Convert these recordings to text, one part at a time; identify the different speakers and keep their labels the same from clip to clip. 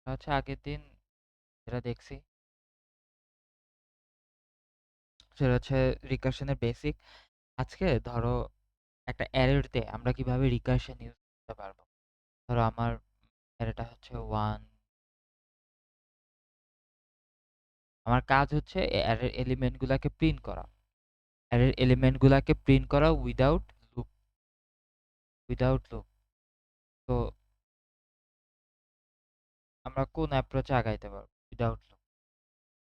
Speaker 1: হচ্ছে আগের দিন যেটা দেখছি সেটা হচ্ছে রিকার্শনের বেসিক। আজকে ধরো একটা অ্যারেতে আমরা কিভাবে রিকার্শন ইউজ করতে পারবো। ধরো আমার অ্যারেটা হচ্ছে 1, আমার কাজ হচ্ছে অ্যারের এলিমেন্ট গুলাকে প্রিন্ট করা। অ্যারের এলিমেন্ট গুলাকে প্রিন্ট করা উইদাউট লুপ। তো আমরা কোন অ্যাপ্রোচে আগাইতে পারবো উইদাউট লুপ?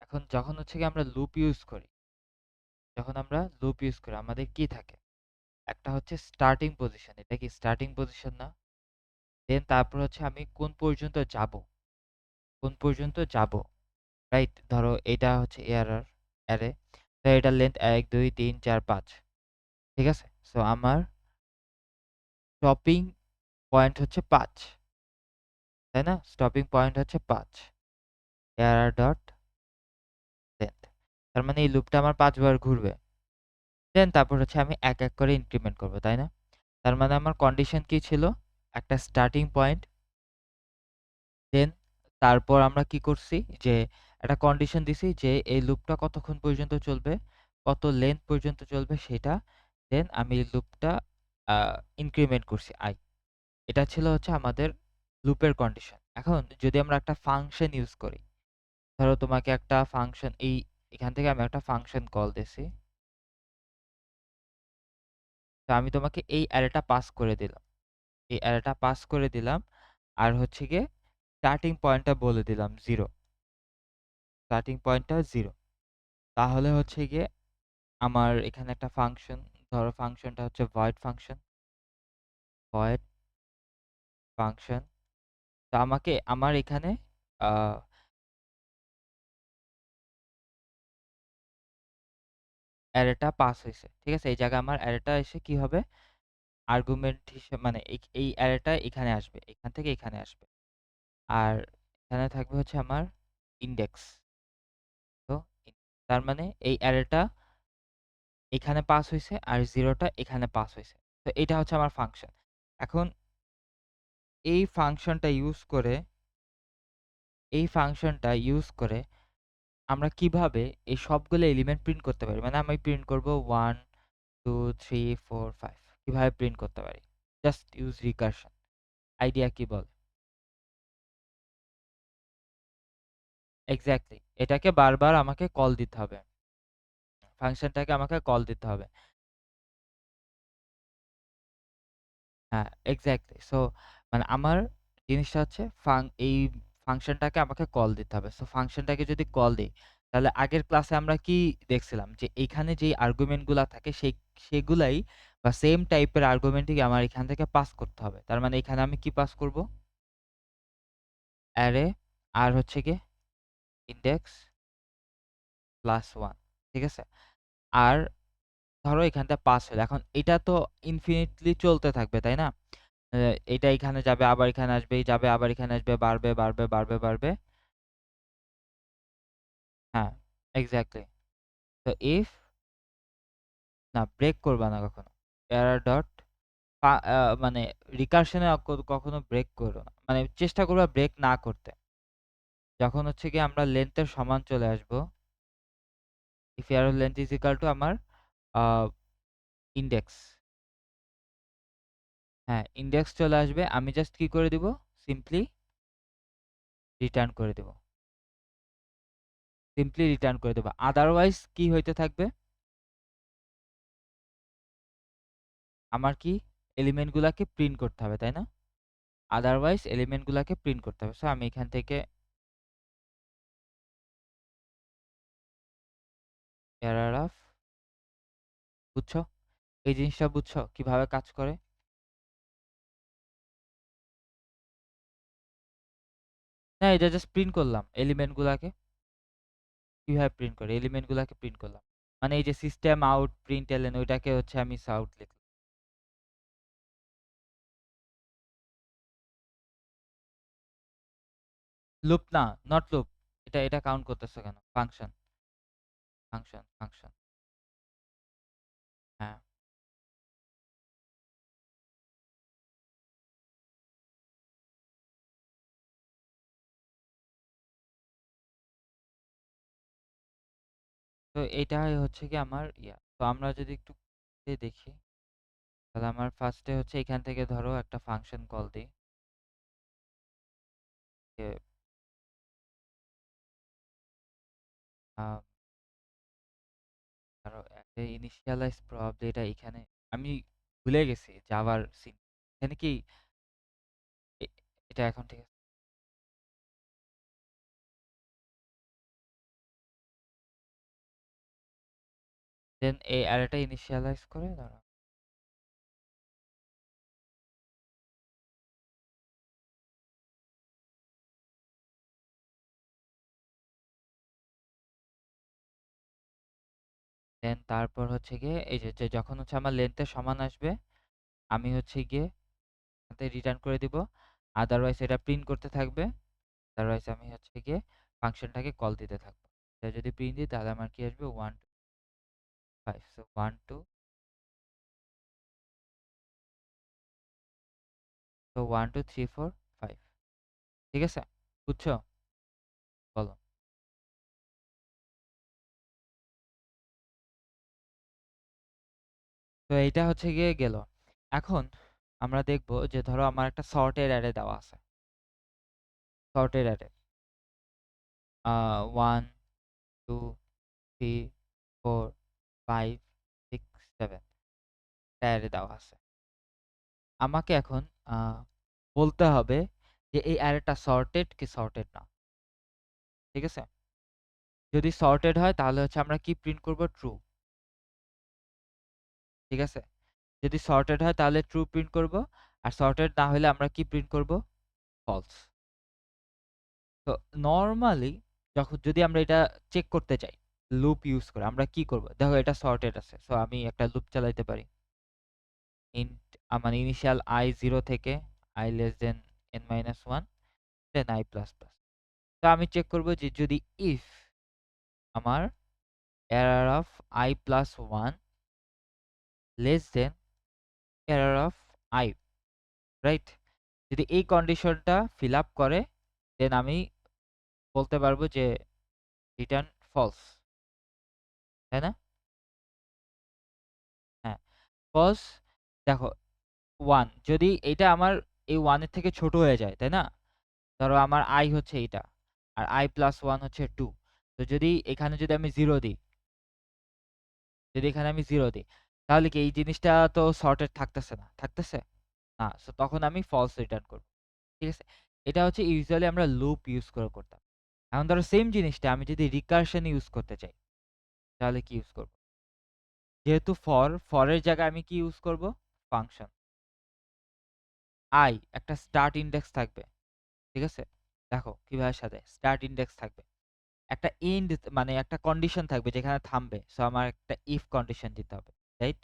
Speaker 1: এখন যখন হচ্ছে কি আমরা লুপ ইউজ করি, আমাদের কি থাকে? একটা হচ্ছে স্টার্টিং পজিশন, এটা কি স্টার্টিং পজিশন না? দেন তারপর হচ্ছে আমি কোন পর্যন্ত যাব, রাইট? ধরো এটা হচ্ছে অ্যারে, তো এটার লেন্থ 1 2 3 4 5, ঠিক আছে? সো আমার স্টপিং পয়েন্ট হচ্ছে 5, তাই না? স্টপিং পয়েন্ট হচ্ছে 5, এআরআর ডট লেন্থ। তার মানে এই লুপটা আমার 5 বার ঘুরবে। দেন তারপর হচ্ছে আমি এক এক করে ইনক্রিমেন্ট করব, তাই না? তার মানে আমার কন্ডিশন কি ছিল? একটা স্টার্টিং পয়েন্ট, দেন তারপর আমরা কি করছি যে একটা কন্ডিশন দিছি যে এই লুপটা কতক্ষণ পর্যন্ত চলবে, কত লেন্থ পর্যন্ত চলবে সেটা। দেন আমি লুপটা ইনক্রিমেন্ট করছি আই। এটা ছিল হচ্ছে আমাদের লুপের কন্ডিশন। এখন যদি আমরা একটা ফাংশন ইউজ করি, ধরো তোমাকে একটা ফাংশন এখান থেকে আমি একটা ফাংশন কল দিছি, তো আমি তোমাকে এই অ্যারেটা পাস করে দিলাম, আর হচ্ছে গিয়ে স্টার্টিং পয়েন্টটা 0। তাহলে হচ্ছে গিয়ে আমার এখানে একটা ফাংশন, ধরো ফাংশনটা হচ্ছে ভয়েড ফাংশন। তো আমাকে আমার এখানে অ্যারেটা পাস হয়েছে, ঠিক আছে? এই জায়গায় আমার অ্যারেটা এসে কি হবে, আর্গুমেন্ট হিসেবে, মানে এই অ্যারেটা এখানে আসবে, এখান থেকে এখানে আসবে। আর এখানে থাকবে হচ্ছে আমার ইন্ডেক্স। তো তার মানে এই অ্যারেটা এখানে পাস হয়েছে আর জিরোটা এখানে পাস হয়েছে। তো এটা হচ্ছে আমার ফাংশন। এখন এই ফাংশনটা ইউজ করে এই ফাংশনটা ইউজ করে আমরা কিভাবে এই সবগুলো এলিমেন্ট প্রিন্ট করতে পারি, মানে আমি প্রিন্ট করব 1 2 3 4 5, কিভাবে প্রিন্ট করতে পারি? Just use recursion. আইডিয়া কি বল? এক্স্যাক্টলি, এটাকে বারবার আমাকে কল দিতে হবে, ফাংশনটাকে আমাকে কল দিতে হবে। হ্যাঁ, এক্স্যাক্টলি। সো মানে আমার জিনিসটা হচ্ছে এই ফাংশনটাকে আমাকে কল দিতে হবে। সো ফাংশনটাকে যদি কল দিই, তাহলে আগের ক্লাসে আমরা কি দেখছিলাম যে এইখানে যেই আর্গুমেন্ট গুলা থাকে সেগুলাই বা সেম টাইপের আর্গুমেন্টই আমার এখান থেকে পাস করতে হবে। তার মানে এখানে আমি কি পাস করব? অ্যারে, আর হচ্ছে গিয়ে ইন্ডেক্স প্লাস 1, ঠিক আছে? আর ধরো এখানটা পাস হলো, এখন এটা তো ইনফিনিটলি চলতে থাকবে, তাই না? এটা এখানে যাবে, আবার এখানে আসবে, যাবে আবার এখানে আসবে, বাড়বে বাড়বে বাড়বে বাড়বে। হ্যাঁ, এক্স্যাক্টলি। তো ইফ, না ব্রেক করবা না কখনো, এরর ডট মানে রিকারশনে কখনো ব্রেক করো না, মানে চেষ্টা করবা ব্রেক না করতে। যখন হচ্ছে কি আমরা লেন্থের সমান চলে আসবো, if error length is equal to আমার ইন্ডেক্স, হ্যাঁ ইন্ডেক্স চলে আসবে, আমি জাস্ট কি করে দিব, সিম্পলি রিটার্ন করে দেব, আদারওয়াইজ কি হইতে থাকবে, আমার কি এলিমেন্ট গুলাকে প্রিন্ট করতে হবে, তাই না? আদারওয়াইজ এলিমেন্ট গুলাকে প্রিন্ট করতে হবে। সো আমি এখান থেকে এরর অফ, বুঝছো? এই জিনিসটা বুঝছো কিভাবে কাজ করে? না, এটা জাস্ট প্রিন্ট করলাম এলিমেন্ট গুলাকে। কিভাবে প্রিন্ট করে এলিমেন্ট গুলাকে প্রিন্ট করলাম, মানে এই যে সিস্টেম আউট প্রিন্ট এলেন, ওইটাকে হচ্ছে আমি সাউট লিখলাম। লুপ না, নট লুপ। এটা কাউন্ট করতেছো কেন? ফাংশন। হ্যাঁ, তো এটাই হচ্ছে গিয়ে আমার তো আমরা যদি একটু দেখি, তাহলে আমার ফার্স্টে হচ্ছে এখান থেকে ধরো একটা ফাংশন কল দিই যে ধরো একটা ইনিশিয়ালাইজ প্রবাবলি, এটা এখানে আমি ভুলে গেছি জাভার সিন এখানে কি এটা এখন ঠিক আছে। দেন এই অ্যারেটা ইনিশিয়ালাইজ করে দাঁড়া, দেন তারপর হচ্ছে গিয়ে এই যে যখন হচ্ছে আমার লেন্থের সমান আসবে আমি হচ্ছে গিয়ে রিটার্ন করে দিব, আদারওয়াইজ এটা প্রিন্ট করতে থাকবে, আদারওয়াইজ আমি হচ্ছে গিয়ে ফাংশনটাকে কল দিতে থাকবো। এটা যদি প্রিন্ট দিই তাহলে আমার কি আসবে 1 2 5, সো 1 2, তো 1 2 3 4 5, ঠিক আছে, বুঝছো? বলো। তো এইটা হচ্ছে গিয়ে গেল। এখন আমরা দেখব যে ধরো আমার একটা সর্টের অ্যারে দেওয়া আছে, সর্টের অ্যারে 1 2 3 4 5 6 7 অ্যারে দেওয়া আছে। আমাকে এখন বলতে হবে যে এই অ্যারেটা সর্টেড কি সর্টেড না, ঠিক আছে? যদি সর্টেড হয় তাহলে হচ্ছে আমরা কি প্রিন্ট করব, ট্রু, ঠিক আছে? যদি সর্টেড হয় তাহলে ট্রু প্রিন্ট করব, আর সর্টেড না হলে আমরা কি প্রিন্ট করব, ফলস। তো নরমালি যখন যদি আমরা এটা চেক করতে চাই লুপ ইউজ করে আমরা কি করব, দেখো এটা সর্টেড আছে, সো আমি একটা লুপ চালাইতে পারি ইন্ট মানে ইনিশিয়াল I 0 থেকে I less than n minus 1 then I plus plus. তো আমি চেক করব যে যদি ইফ আমার error of I plus 1 less than error of I, right? যদি এই কন্ডিশনটা ফিল আপ করে দেন আমি বলতে পারবো যে রিটার্ন ফলস, তাই না? হ্যাঁ, কজ দেখো 1 যদি এটা আমার এই 1 এর থেকে ছোট হয়ে যায়, তাই না? ধরো আমার I হচ্ছে এইটা আর I প্লাস 1 হচ্ছে 2, তো যদি এখানে যদি আমি 0 দিই, যদি এখানে আমি 0 দিই তাহলে কি এই জিনিসটা তো সর্টেড থাকতেছে না, থাকতেছে না, সো তখন আমি ফলস রিটার্ন করব, ঠিক আছে? এটা হচ্ছে ইউজুয়ালি আমরা লুপ ইউজ করে করতাম। এখন ধরো সেম জিনিসটা আমি যদি রিকারশন ইউজ করতে চাই তাহলে কি ইউজ করব, যেহেতু ফরের জায়গায় আমি কি ইউজ করব, ফাংশন I একটা স্টার্ট ইন্ডেক্স থাকবে, ঠিক আছে? দেখো কিভাবে সাজায়, স্টার্ট ইন্ডেক্স থাকবে, একটা এন্ড মানে একটা কন্ডিশন থাকবে যেখানে থামবে, সো আমার একটা ইফ কন্ডিশন দিতে হবে, রাইট?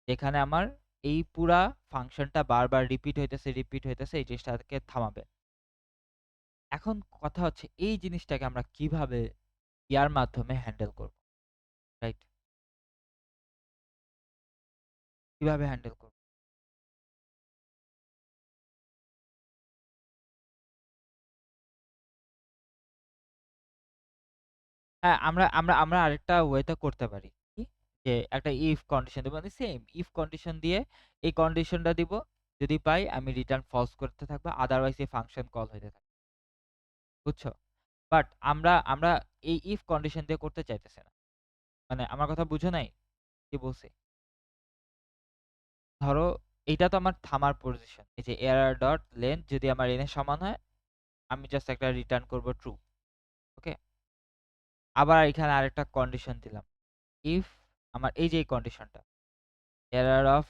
Speaker 1: যেখানে আমার এই পুরা ফাংশনটা বারবার রিপিট হইতেছে এই জিনিসটাকে থামাবে। এখন কথা হচ্ছে এই জিনিসটাকে আমরা কিভাবে ইয়ার মাধ্যমে হ্যান্ডেল করব, রাইট? কিভাবে হ্যান্ডেল করব? হ্যাঁ, আমরা আমরা আমরা আরেকটা ওয়েতে করতে পারি কি, যে একটা ইফ কন্ডিশন দেবো, মানে সেম ইফ কন্ডিশন দিয়ে এই কন্ডিশনটা দিব, যদি পাই আমি রিটার্ন ফলস করতে থাকবো, আদারওয়াইজ এই ফাংশন কল হইতে থাকবে, বুঝছো? বাট আমরা আমরা এই ইফ কন্ডিশন দিয়ে করতে চাইতেছি না, মানে আমার কথা বুঝো নাই কি বলছি? ধরো এইটা তো আমার থামার পজিশন, এই যে এরর ডট লেন্থ যদি আমার n এর সমান হয় আমি জাস্ট একটা রিটার্ন করব ট্রু, ওকে? আবার এখানে আরেকটা কন্ডিশন দিলাম, ইফ আমার এই যে কন্ডিশনটা এরর অফ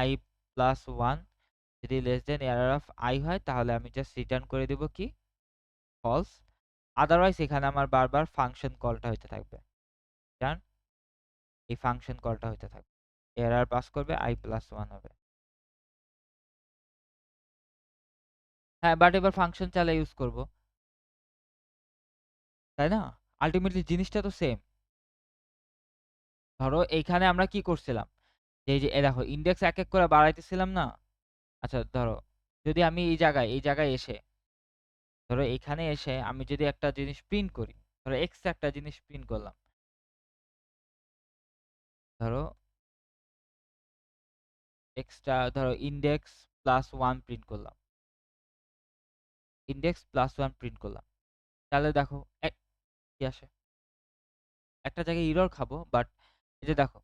Speaker 1: I প্লাস 1 যদি less than error of I হয় তাহলে আমি জাস্ট রিটার্ন করে দেব কি, ফলস, আদারওয়াইজ এখানে আমার বারবার ফাংশন কলটা হইতে থাকবে, জান এই ফাংশন কলটা হইতে থাকবে, এরর পাস করবে I প্লাস 1 হবে। হ্যাঁ, বাট এবার ফাংশন চালা ইউজ করব, তাই না? আলটিমেটলি জিনিসটা তো সেম। ধরো এইখানে আমরা কি করছিলাম, যে এই যে দেখো ইন্ডেক্স এক এক করে বাড়াইতেছিলাম না? আচ্ছা ধরো যদি আমি এই জায়গায় এসে ধরো এখানে এসে আমি যদি একটা জিনিস প্রিন্ট করি, ধরো এক্স একটা জিনিস প্রিন্ট করলাম, ধরো এক্সট্রা ধরো ইনডেক্স প্লাস 1 প্রিন্ট করলাম। ইনডেক্স প্লাস 1 প্রিন্ট করলাম। তাহলে দেখো কি আসে? একটা জায়গায় এরর খাবো, বাট এই যে দেখো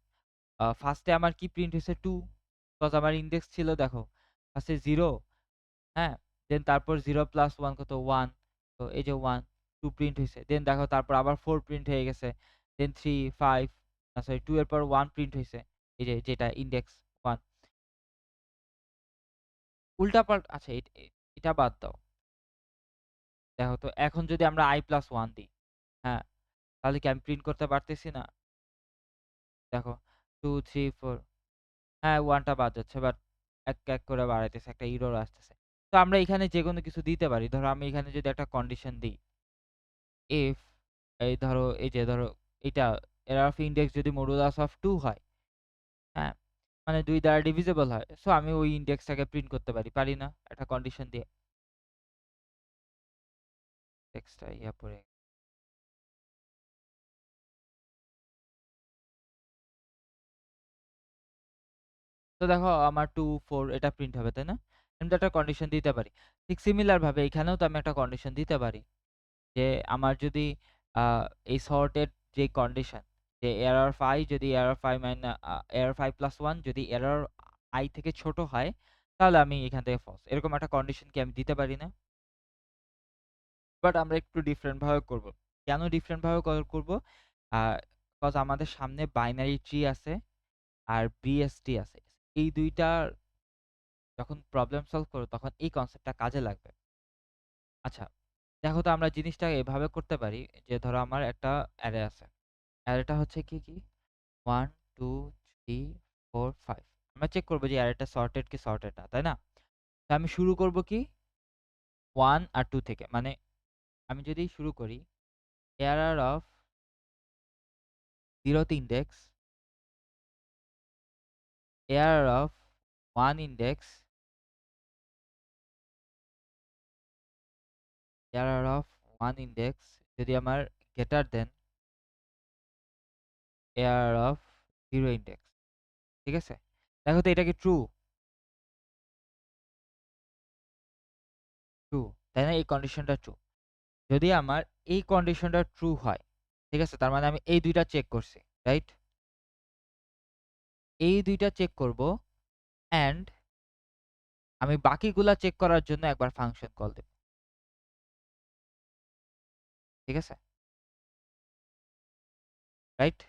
Speaker 1: ফার্স্টে আমার কি প্রিন্ট হয়েছে 2, বিকজ আমার ইনডেক্স ছিল দেখো ফার্স্টে 0, হ্যাঁ, দেন তারপর 0 প্লাস 1 কত 1, তো এই যে 1 2 প্রিন্ট হয়েছে, দেন দেখো তারপর আবার 4 প্রিন্ট হয়ে গেছে, দেন 3 5 সরি 2 এর পর 1 প্রিন্ট হয়েছে, এই যে যেটা ইনডেক্স 1। উল্টা পাল্ট আচ্ছা এটা বাদ দাও। দেখো তো এখন যদি আমরা i প্লাস 1 দিই, হ্যাঁ, তাহলে কি আমি প্রিন্ট করতে পারতেছি না? দেখো 2 3 4, হ্যাঁ 1 টা বাদ যাচ্ছে, বাট এক এক করে বাড়াইতেছে, একটা এরর আসতেছে। তো আমরা এখানে যেকোনো কিছু দিতে পারি। ধরো আমি এখানে যদি একটা কন্ডিশন দিই, ইফ এই ধরো এই যে ধরো এটা এরর অফ ইনডেক্স যদি মডুলাস অফ 2 হয়, হ্যাঁ, মানে 2 দ্বারা ডিভিজিবল হয়, সো আমি ওই ইনডেক্সটাকে প্রিন্ট করতে পারি, পারি না একটা কন্ডিশন দিয়ে? টেক্সটটা ইয়া পড়ে, তো দেখো আমার 2 4 এটা প্রিন্ট হবে, তাই না? আমি তো একটা কন্ডিশন দিতে পারি। ঠিক সিমিলার ভাবে এখানেও তো আমি একটা কন্ডিশন দিতে পারি যে আমার যদি এই সর্টেড যে কন্ডিশন, যে এরর 5 যদি এরর 5 এরর 5 প্লাস 1 যদি এরর I থেকে ছোট হয়, তাহলে আমি এখান থেকে ফলস, এরকম একটা কন্ডিশন কি আমি দিতে পারি না? বাট আমরা একটু ডিফারেন্ট ভাবে করব। কেন ডিফারেন্ট ভাবে করব? বিকজ আমাদের সামনে বাইনারি ট্রি আছে আর বিএসটি আছে। এই দুইটার যখন প্রবলেম সলভ করব তখন এই কনসেপ্টটা কাজে লাগবে। আচ্ছা, দেখো তো আমরা জিনিসটা এভাবে করতে পারি যে ধরো আমার একটা অ্যারে আছে। অ্যারেটা হচ্ছে কি 1 2 3 4 5। আমরা চেক করব যে অ্যারেটা সর্টেড কি সর্টেড না, তাই না? তো আমি শুরু করব কি 1 আর 2 থেকে, মানে আমি যদি শুরু করি error of 0th index, error of 1 index, error of 1 index যদি আমার greater than error of 0 index, ঠিক আছে? দেখো তো এটা কি ট্রু? ট্রু, তাই না? এই কন্ডিশনটা ট্রু। যদি আমার এই কন্ডিশনটা ট্রু হয়, ঠিক আছে, তার মানে আমি এই দুইটা চেক করছি, রাইট? এই দুইটা চেক করব, অ্যান্ড আমি বাকিগুলা চেক করার জন্য একবার ফাংশন কল দেব, ঠিক আছে, রাইট?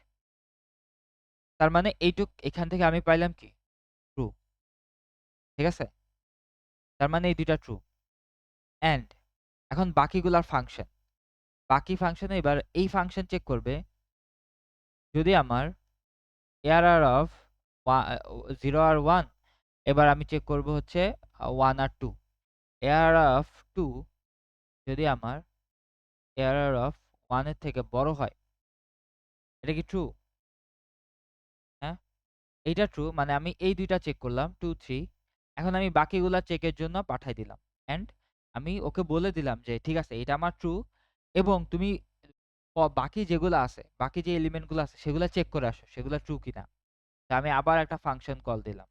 Speaker 1: তার মানে এইটুক এখান থেকে আমি পাইলাম কি ট্রু, ঠিক আছে? তার মানে এই দুইটা ট্রু। অ্যান্ড এখন বাকিগুলার ফাংশন, বাকি ফাংশনে এবার এই ফাংশন চেক করবে যদি আমার এরর অফ 0 আর 1, এবার আমি চেক করব হচ্ছে 1 আর 2। এরর অফ 2 যদি আমার এরর অফ 1 এর থেকে বড় হয়, এটা কি ট্রু? হ্যাঁ, এইটা ট্রু, মানে আমি এই দুইটা চেক করলাম 2 3। এখন আমি বাকিগুলা চেকের জন্য পাঠাই দিলাম, অ্যান্ড আমি ওকে বলে দিলাম যে ঠিক আছে এটা আমার ট্রু, এবং তুমি বাকি যেগুলো আছে, বাকি যে এলিমেন্ট গুলো আছে সেগুলো চেক করে আসো সেগুলো ট্রু কিনা। তা আমি আবার একটা ফাংশন কল দিলাম।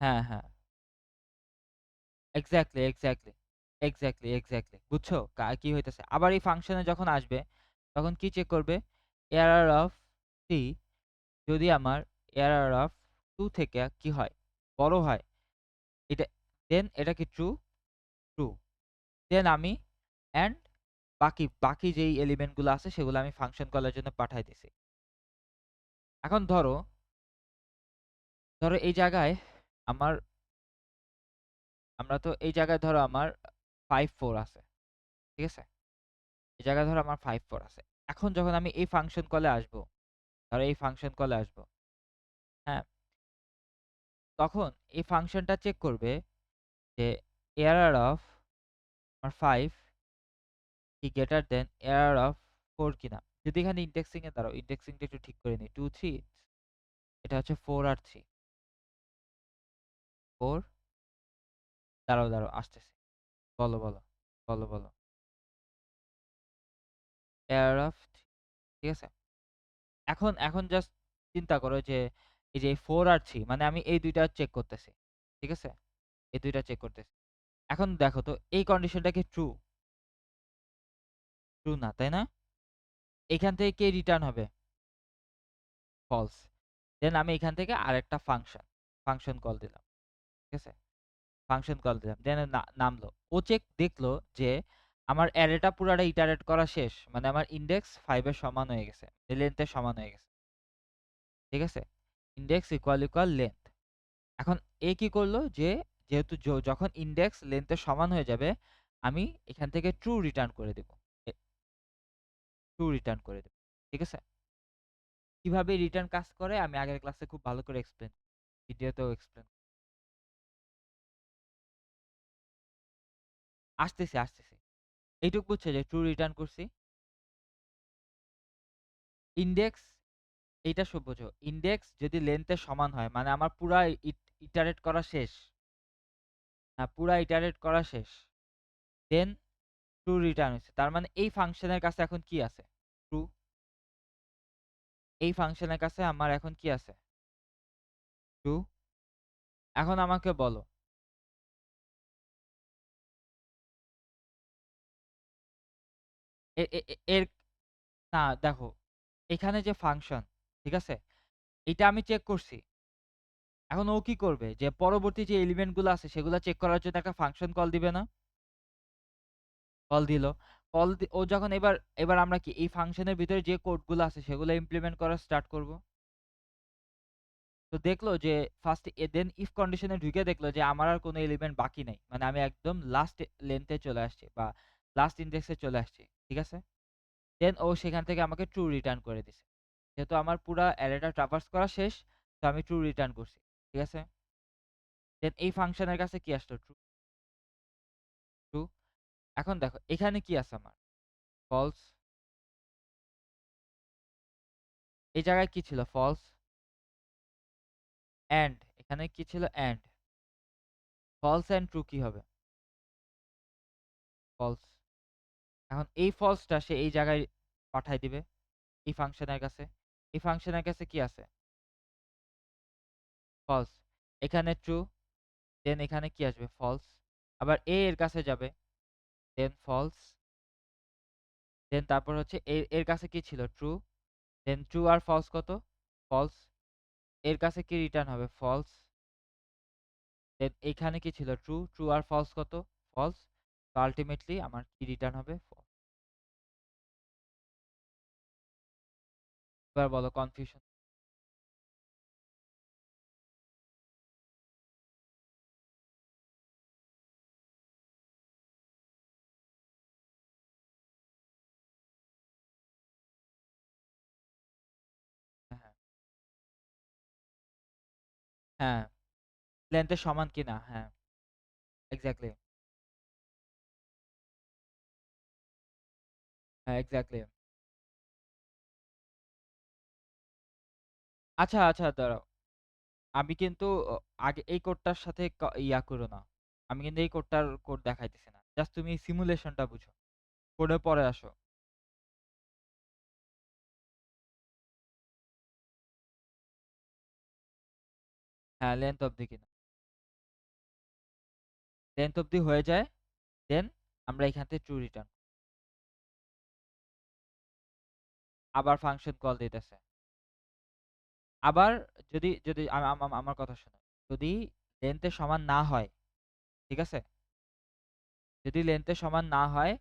Speaker 1: হ্যাঁ হ্যাঁ, এক্স্যাক্টলি এক্স্যাক্টলি এক্স্যাক্টলি এক্স্যাক্টলি, বুঝছো কি হইতেছে? আবার এই ফাংশনে যখন আসবে তখন কি চেক করবে? এরর অফ 3 যদি আমার এরর অফ 2 থেকে কি হয় বড় হয়, এটা, দেন এটা কি ট্রু? ট্রু। দেন আমি অ্যান্ড বাকি বাকি যেই এলিমেন্ট গুলো আছে সেগুলো আমি ফাংশন কলের জন্য পাঠাই দিছি। এখন ধরো ধরো এই জায়গায় আমার, আমরা তো এই জায়গায় ধরো আমার 5 4 আছে, ঠিক আছে? এই জায়গায় ধরো আমার 5 4 আছে। এখন যখন আমি এই ফাংশন কলে আসবো, ধরো এই ফাংশন কলে আসবো, হ্যাঁ, তখন এই ফাংশনটা চেক করবে যে এরর অফ আমার 5 কি গ্রেটার দেন এরর অফ 4 কিনা। যদি এখানে ইনডেক্সিং এ দাঁড়াও, ইনডেক্সিংটা একটু ঠিক করে নিই, 2 3, এটা হচ্ছে 4 আর 3, 4, দাঁড়াও দাঁড়াও আসতেছে, বলো বলো বলো বলো, এরর অফ ঠিক আছে? এখন এখন জাস্ট চিন্তা করো যে এই যে 4 আর 3 মানে আমি এই ২ টা চেক করতেছি। ঠিক আছে? এই ২ টা চেক করতেছি। এখন দেখো তো এই কন্ডিশনটা কি ট্রু? ট্রু না, তাই না? এখান থেকে কে রিটার্ন হবে? ফলস। দেন আমি এখান থেকে আরেকটা ফাংশন কল দিলাম। ঠিক আছে? ফাংশন কল দিলাম। দেন নামলো। ও দেখলো যে আমার অ্যারেটা পুরাটা ইটারেট করা শেষ। মানে আমার ইনডেক্স 5 এর সমান হয়ে গেছে। লেংথ এর সমান হয়ে গেছে। ঠিক আছে? Index equal length. এখন এ কি করলো যে যেহেতু যখন ইনডেক্স লেংথ এর সমান হয়ে যাবে, আমি এখান থেকে ট্রু রিটার্ন করে দিব। ট্রু রিটার্ন করে দেব। ঠিক আছে? কিভাবে রিটার্ন কাজ করে আমি আগের ক্লাসে খুব ভালো করে ভিডিওতেও এক্সপ্লেন আসতেছি। এইটুক বুঝছে যে ট্রু রিটার্ন করছি। ইনডেক্স এইটা বোঝো। ইনডেক্স যদি লেন্থ এর সমান হয় মানে আমার পুরা ইটারেট করা শেষ। হ্যাঁ, পুরা ইটারেট করা শেষ। দেন ট্রু রিটার্ন হইছে। তার মানে এই ফাংশনের কাছে এখন কি আছে? ট্রু। এই ফাংশনের কাছে আমার এখন কি আছে? ট্রু। এখন আমাকে বলো এর না দেখো এখানে যে ফাংশন, ঠিক আছে? এটা আমি চেক করছি। এখন ও কি করবে? যে পরবর্তী যে এলিমেন্ট গুলো আছে সেগুলা চেক করার জন্য একটা ফাংশন কল দিবে না? কল দিল। ও যখন এবার আমরা কি এই ফাংশনের ভিতরে যে কোডগুলো আছে সেগুলো ইমপ্লিমেন্ট করা স্টার্ট করব। তো দেখলো যে ফার্স্ট দেন ইফ কন্ডিশনে ঢুকে দেখলো যে আমার আর কোনো এলিমেন্ট বাকি নাই। মানে আমি একদম লাস্ট লেন্থে চলে আসছি বা লাস্ট ইনডেক্সে চলে আসছি। ঠিক আছে? দেন ও সেখান থেকে আমাকে ট্রু রিটার্ন করে দিছে। যেহেতু আমার পুরা অ্যারেটা ট্রাভার্স করা শেষ, তো আমি ট্রু রিটার্ন করছি। ঠিক আছে? দেন এই ফাংশনের কাছে কি আসলো? ট্রু। ট্রু। এখন দেখো এখানে কি আছে আমার? ফলস। এই জায়গায় কি ছিল? ফলস। এন্ড এখানে কি ছিল? এন্ড। ফলস এন্ড ট্রু কি হবে? ফলস। এখন এই ফলসটা সে এই জায়গায় পাঠায় দিবে এই ফাংশনের কাছে। এই ফাংশনের কাছে কি আছে? ফলস। এখানে ট্রু। দেন এখানে কি আসবে? ফলস। আবার এর কাছে যাবে। দেন ফলস। দেন তারপর হচ্ছে এর কাছে কি ছিল? ট্রু। দেন ট্রু আর ফলস কত? ফলস। এর কাছে কি রিটার্ন হবে? ফলস। দেন এখানে কি ছিল? ট্রু। ট্রু আর ফলস কত? ফলস। তো আল্টিমেটলি আমার কি রিটার্ন হবে? ফলস। এবার বলো কনফিউশন। হ্যাঁ, হ্যাঁ, লেন্থের সমান কিনা? হ্যাঁ, এক্স্যাক্টলি। হ্যাঁ, এক্স্যাক্টলি। আচ্ছা, আচ্ছা দাঁড়াও। আমি কিন্তু আগে এই কোডটার সাথে ইয়া করো না। আমি কিন্তু এই কোড দেখাইতেছি না। জাস্ট তুমি সিমুলেশনটা বুঝো। কোডে পরে আসো। হ্যাঁ, লেন্থ অবধি কিনা। লেন্থ অবধি হয়ে যায়। দেন আমরা এখান থেকে ট্রু রিটার্ন। আবার ফাংশন কল দিতেছে। আবার যদি যদি আমার কথা শোনো। যদি লেন্থের সমান না হয়, ঠিক আছে? যদি লেন্থের সমান না হয়,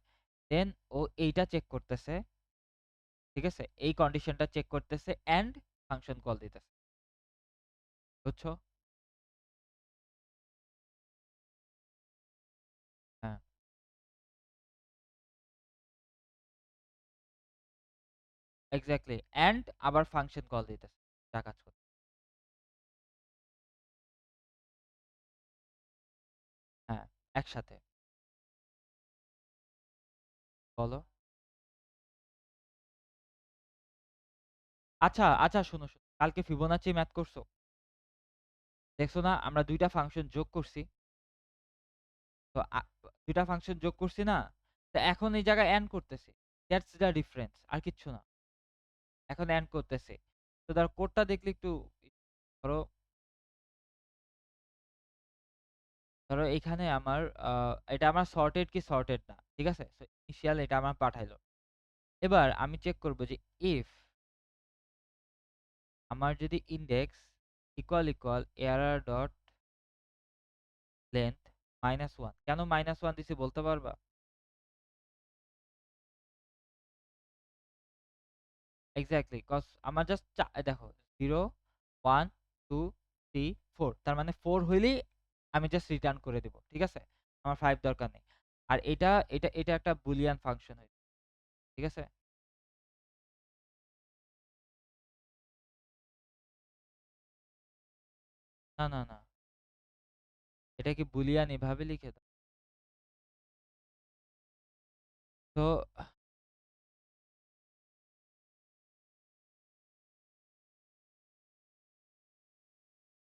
Speaker 1: দেন ও এইটা চেক করতেছে। ঠিক আছে? এই কন্ডিশনটা চেক করতেছে এন্ড ফাংশন কল দিতেছে। বুঝছো? হ্যাঁ, এক্স্যাক্টলি। এন্ড আবার ফাংশন কল দিতেছে। যা কাজ করতে। হ্যাঁ, একসাথে। বলো। আচ্ছা, আচ্ছা শোনো। কালকে ফিবোনাচি ম্যাথ করছো? দেখছো না আমরা ২ টা ফাংশন যোগ করছি। তো ২ টা ফাংশন যোগ করছি না? তো এখন এই জায়গায় এন্ড করতেছি। That's the difference. আর কিচ্ছু না। এখন এন্ড করতেছে। তো ধরো কোডটা দেখলে একটু ধরো ধরো এখানে আমার এটা আমার সর্টেড কি সর্টেড না, ঠিক আছে? সো ইনিশিয়াল এটা আমার পাঠাইলো। এবার আমি চেক করব যে ইফ আমার যদি index equal error dot length -1, কেন -1 দিছি বলতে পারবা? এক্স্যাক্টলি, কজ আমার জাস্ট দেখো 0 1 2 3 4, তার মানে 4 হইলেই আমি জাস্ট রিটার্ন করে দেব, ঠিক আছে? আমার 5 দরকার নেই। আর এটা একটা বুলিয়ান ফাংশন হইছে, ঠিক আছে? না না না, এটা কি বুলিয়ান এভাবে লিখে দাও? তো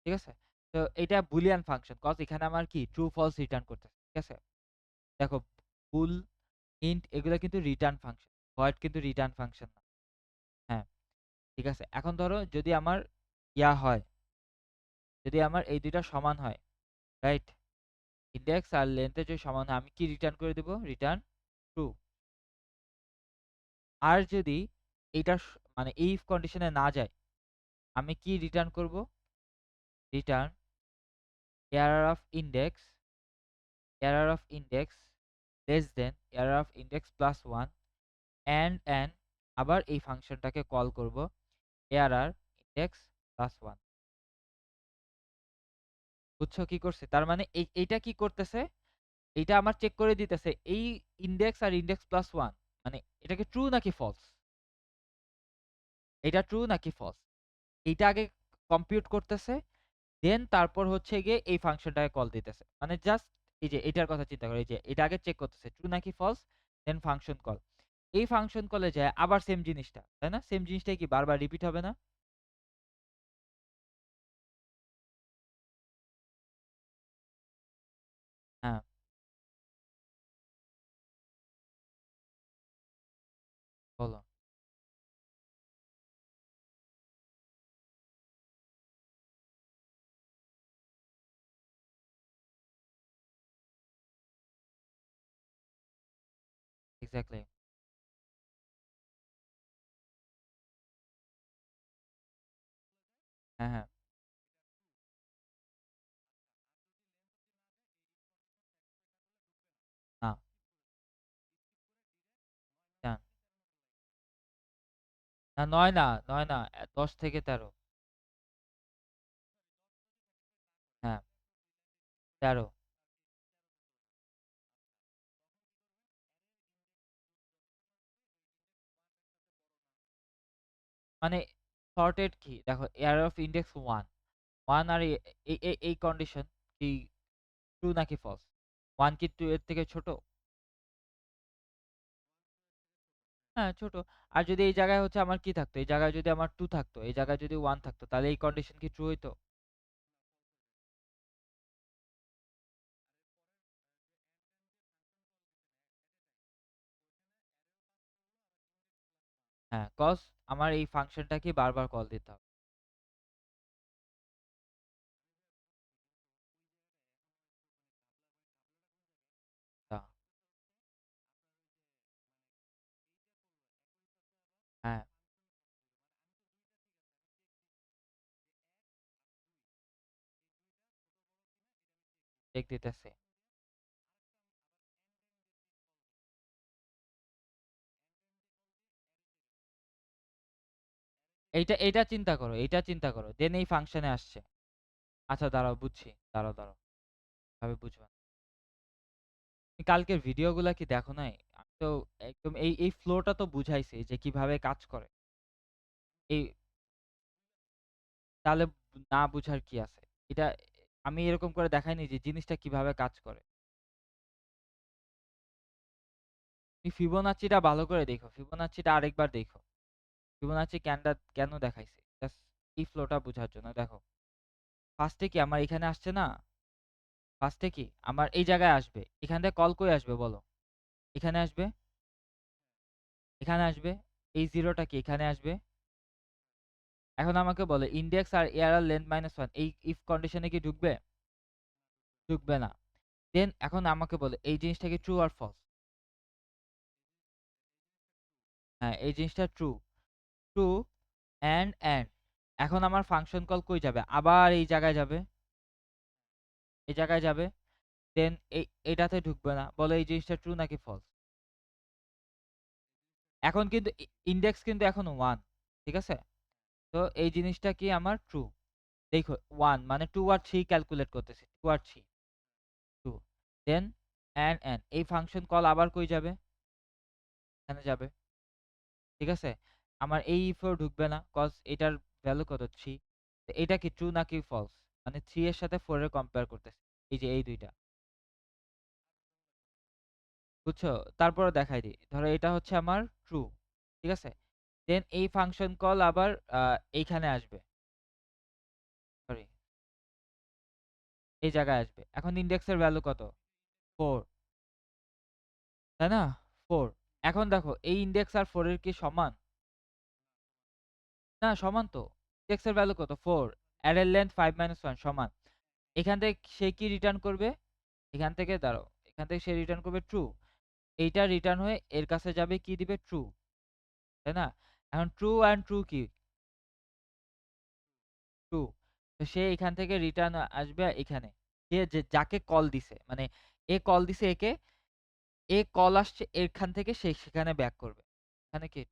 Speaker 1: ঠিক আছে, তো এটা বুলিয়ান ফাংশন, কজ এখানে আমার কি ট্রু ফলস রিটার্ন করতেছে, ঠিক আছে? দেখো, বুল ইন্ট এগুলো কিন্তু রিটার্ন ফাংশন, ভয়েড কিন্তু রিটার্ন ফাংশন না। হ্যাঁ, ঠিক আছে। এখন ধরো যদি আমার হয়, যদি আমার এই দুইটা সমান হয়, রাইট? ইনডেক্স আর লেন্থে যদি সমান হয়, আমি কি রিটার্ন করে দেব? Return true. আর যদি এটা মানে এই ইফ কন্ডিশনে না যায়, আমি কি রিটার্ন করব? Return error of index, error of index less than error of index plus 1, and আবার এই ফাংশনটাকে কল করব এরর ইনডেক্স প্লাস 1। বুঝছো কি করছে? তার মানে এইটা কি করতেছে? এইটা আমার চেক করে দিতেছে এই ইনডেক্স আর ইনডেক্স প্লাস 1 মানে এটা কি ট্রু নাকি ফলস, এটা ট্রু নাকি ফলস, এইটা আগে কম্পিউট করতেছে, দেন তারপর হচ্ছে গিয়ে এই ফাংশনটাকে কল দিতেছে। মানে জাস্ট এই যে এটার কথা চিন্তা করে, এই যে এটা আগে চেক করতেছে ট্রু নাকি ফলস, দেন ফাংশন কল। এই ফাংশন কলে যায় আবার সেম জিনিসটা, তাই না? সেম জিনিসটাই কি বারবার রিপিট হবে না? হ্যাঁ, বলো। এক্স্যাক্টলি। হ্যাঁ হ্যাঁ। না, না না, 9 না, 9 না, 10 থেকে 13। হ্যাঁ, 13। মানে সর্টেড কি দেখো, এরর অফ ইনডেক্স 1, 1 আর এই কন্ডিশন কি ট্রু নাকি ফলস? 1 কি 2 এর থেকে ছোট? হ্যাঁ, ছোট। আর যদি এই জায়গায় হচ্ছে আমার কি থাকতো, এই জায়গায় যদি আমার 2 থাকতো, এই জায়গায় যদি 1 থাকতো, তাহলে এই কন্ডিশন কি ট্রু হইতো? হ্যাঁ, কজ আমার এই ফাংশনটাকে বারবার কল দিতে হবে। তা, হ্যাঁ, চেক দিতেছে। এইটা চিন্তা করো, এইটা চিন্তা করো, দেন এই ফাংশনে আসছে। আচ্ছা দাঁড়াও, বুঝছি, দাঁড়াও দাঁড়াও, ভাবে বুঝবা। তুমি কালকের ভিডিওগুলা কি দেখো নাই? আমি তো একদম এই ফ্লোটা তো বুঝাইছি যে কিভাবে কাজ করে। এই তাহলে না বুঝার কি আছে? এটা আমি এরকম করে দেখাইনি যে জিনিসটা কিভাবে কাজ করে। তুমি ফিবোনাচিটা ভালো করে দেখো, ফিবোনাচিটা আরেকবার দেখো। ফিবোনাচি কেন দেখাইছি, জাস্ট এই ফ্লোটা বোঝার জন্য। দেখো, ফার্স্টে কি আমার এখানে আসছে না, ফার্স্টে কি আমার এই জায়গায় আসবে, এখান থেকে কল করে আসবে বলো, এখানে আসবে, এখানে আসবে, এই জিরোটা কি এখানে আসবে, এখন আমাকে বলে ইনডেক্স আর এআরআর লেন্থ -1 এই ইফ কন্ডিশনে কি ঢুকবে? ঢুকবে না। দেন এখন আমাকে বলে এই জিনিসটা কি ট্রু আর ফলস? হ্যাঁ, এই জিনিসটা ট্রু। ট্রু অ্যান্ড এখন আমার ফাংশন কল কই যাবে? আবার এই জায়গায় যাবে। এই জায়গায় যাবে। দেন এটাতে ঢুকবে না। বলো এই জিনিসটা ট্রু নাকি ফলস? এখন কিন্তু ইনডেক্স কিন্তু এখন 1, ঠিক আছে? তো এই জিনিসটা কি আমার ট্রু। দেখো 1 মানে 2 আর 3 ক্যালকুলেট করতেছি। 2 আর 3, 2। দেন অ্যান্ড এই ফাংশন কল আবার কই যাবে? এখানে যাবে। ঠিক আছে? আমার এই ইফ এও ঢুকবে না। কজ এটার ভ্যালু কত? 3। তো এটা কি ট্রু নাকি ফলস? মানে 3 এর সাথে 4 এর কম্পেয়ার করতেছি। এই যে এই ২ টা। বুঝছো? তারপরে দেখাই দিই। ধরো এটা হচ্ছে আমার ট্রু। ঠিক আছে? দেন এই ফাংশন কল আবার আ এইখানে আসবে। সরি, এই জায়গায় আসবে। এখন ইনডেক্সের ভ্যালু কত? 4, তাই না? 4। এখন দেখো এই ইনডেক্স আর 4 এর কি সমান? না, সমান তো। ইনডেক্সের ভ্যালু কত? 4। অ্যারের লেংথ 5 - 1 সমান। এখান থেকে সে কি রিটার্ন করবে? এখান থেকে দাঁড়াও। এখান থেকে সে রিটার্ন করবে ট্রু। এইটা রিটার্ন হয়ে এর কাছে যাবে কি দিবে? ট্রু। তাই না? এখন ট্রু অ্যান্ড ট্রু কি? ট্রু। তো সে এখান থেকে রিটার্ন আসবে এখানে। যাকে কল দিছে। মানে এ কল দিছে একে, এ কল আসছে এখান থেকে সে সেখানে ব্যাক করবে। এখানে কি?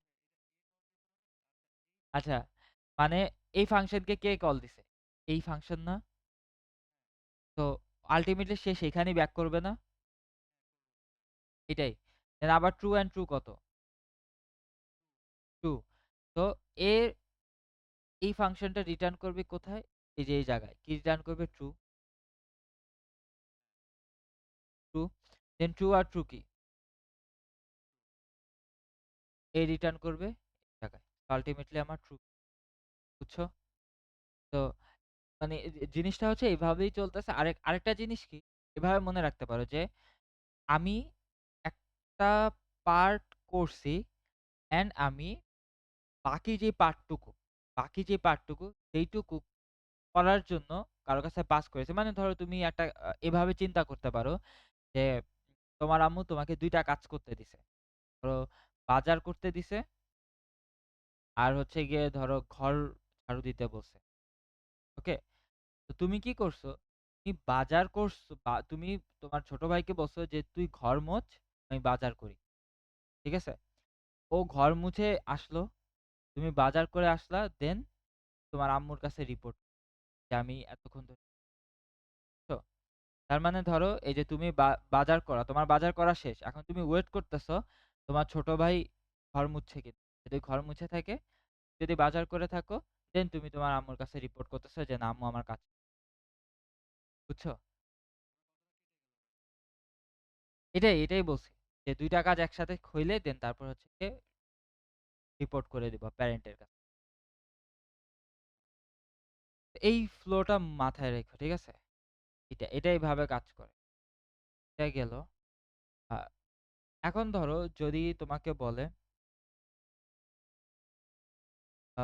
Speaker 1: আচ্ছা, মানে এই ফাংশনকে কে কল দিছে? এই ফাংশন না? তো আল্টিমেটলি সে সেখানেই ব্যাক করবে না? এটাই। দেন আবার ট্রু অ্যান্ড ট্রু কত? ট্রু। তো এ এই ফাংশনটা রিটার্ন করবে কোথায়? এই যে এই জায়গায়। কি রিটার্ন করবে? ট্রু। ট্রু। দেন ট্রু আর ট্রু কি? এ রিটার্ন করবে এই জায়গায়। আল্টিমেটলি আমার ট্রু। বুঝছো? তো মানে জিনিসটা হচ্ছে এভাবেই চলতেছে। আরেকটা জিনিস কি? এভাবে মনে রাখতে পারো যে আমি একটা পার্ট করছি অ্যান্ড আমি বাকি যে পার্টটুকু, বাকি যে পার্টটুকু সেইটুকু করার জন্য কারো কাছে পাস করেছি। মানে ধরো তুমি একটা এভাবে চিন্তা করতে পারো যে তোমার আম্মু তোমাকে ২ টা কাজ করতে দিছে। ধরো বাজার করতে দিছে আর হচ্ছে গিয়ে ধরো ঘর ঝাড়ু দিতে বলছে। ওকে? তো তুমি কি করছো? তুমি বাজার করছো বা তুমি তোমার ছোট ভাইকে বলছো যে তুই ঘর মোছ, আমি বাজার করি। ঠিক আছে? ও ঘর মুছে আসলো, তুমি বাজার করে আসলা, দেন তোমার আম্মুর কাছে রিপোর্ট যে আমি এতক্ষণ ধরে তো তার মানে ধরো এই যে তুমি বাজার করা, তোমার বাজার করা শেষ। এখন তুমি ওয়েট করতেছো তোমার ছোট ভাই ঘর মুছছে কিনা। যদি ঘর মুছে থাকে, যদি বাজার করে থাকো, দেন তুমি তোমার আম্মুর কাছে রিপোর্ট করতেছো যে না আম্মু আমার কাজ। বুঝছো? এটাই বলছি। যে ২ টা কাজ একসাথে হইলে দেন তারপর হচ্ছে গিয়ে রিপোর্ট করে দিবা প্যারেন্টের কাছে। এই ফ্লোটা মাথায় রেখো, ঠিক আছে? এটা এইভাবে কাজ করে। এটা গেল। আ এখন ধরো যদি তোমাকে বলে আ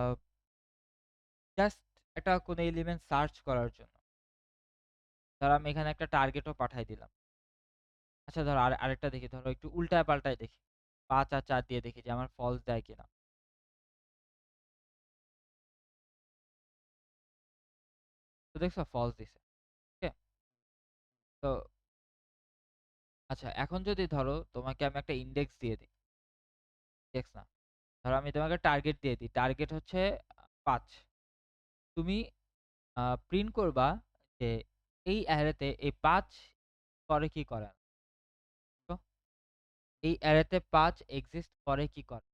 Speaker 1: জাস্ট একটা কোনো এলিমেন্ট সার্চ করার জন্য। ধরো আমি এখানে একটা টার্গেটও পাঠায় দিলাম। আচ্ছা ধরো আরেকটা দেখি, ধরো একটু উল্টায় পাল্টায় দেখি। ৫ আর ৪ দিয়ে দেখি যে আমার ফলস দেয় কিনা। তো দেখছো ফলস দিছে। ওকে? তো আচ্ছা এখন যদি ধরো তোমাকে আমি একটা ইনডেক্স দিয়ে দিই। ইনডেক্স না। ধরো আমি তোমাকে টার্গেট দিয়ে দিই। টার্গেট হচ্ছে ৫। তুমি প্রিন্ট করবা যে এই অ্যারেতে এই ৫ করে কি করে না। তো এই অ্যারেতে ৫ এক্সিস্ট করে কি করে?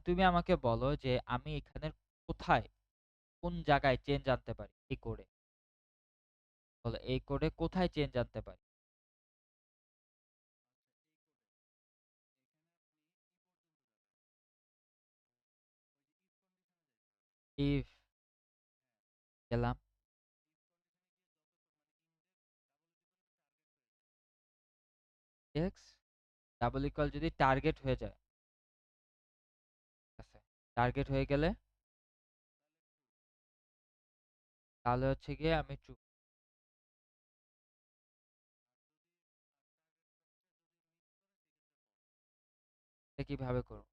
Speaker 1: তুমি আমাকে বলো যে আমি এখানের কোথায়, কোন জায়গায় চেঞ্জ আনতে পারি এই কোডে? বলো এই কোডে কোথায় চেঞ্জ আনতে পারি? ইফ গেলাম, এক্স ডাবল ইকুয়াল যদি টার্গেট হয়ে যায়, ঠিক আছে? টার্গেট হয়ে গেলে তাহলে হচ্ছে গিয়ে আমি এটা কিভাবে করব?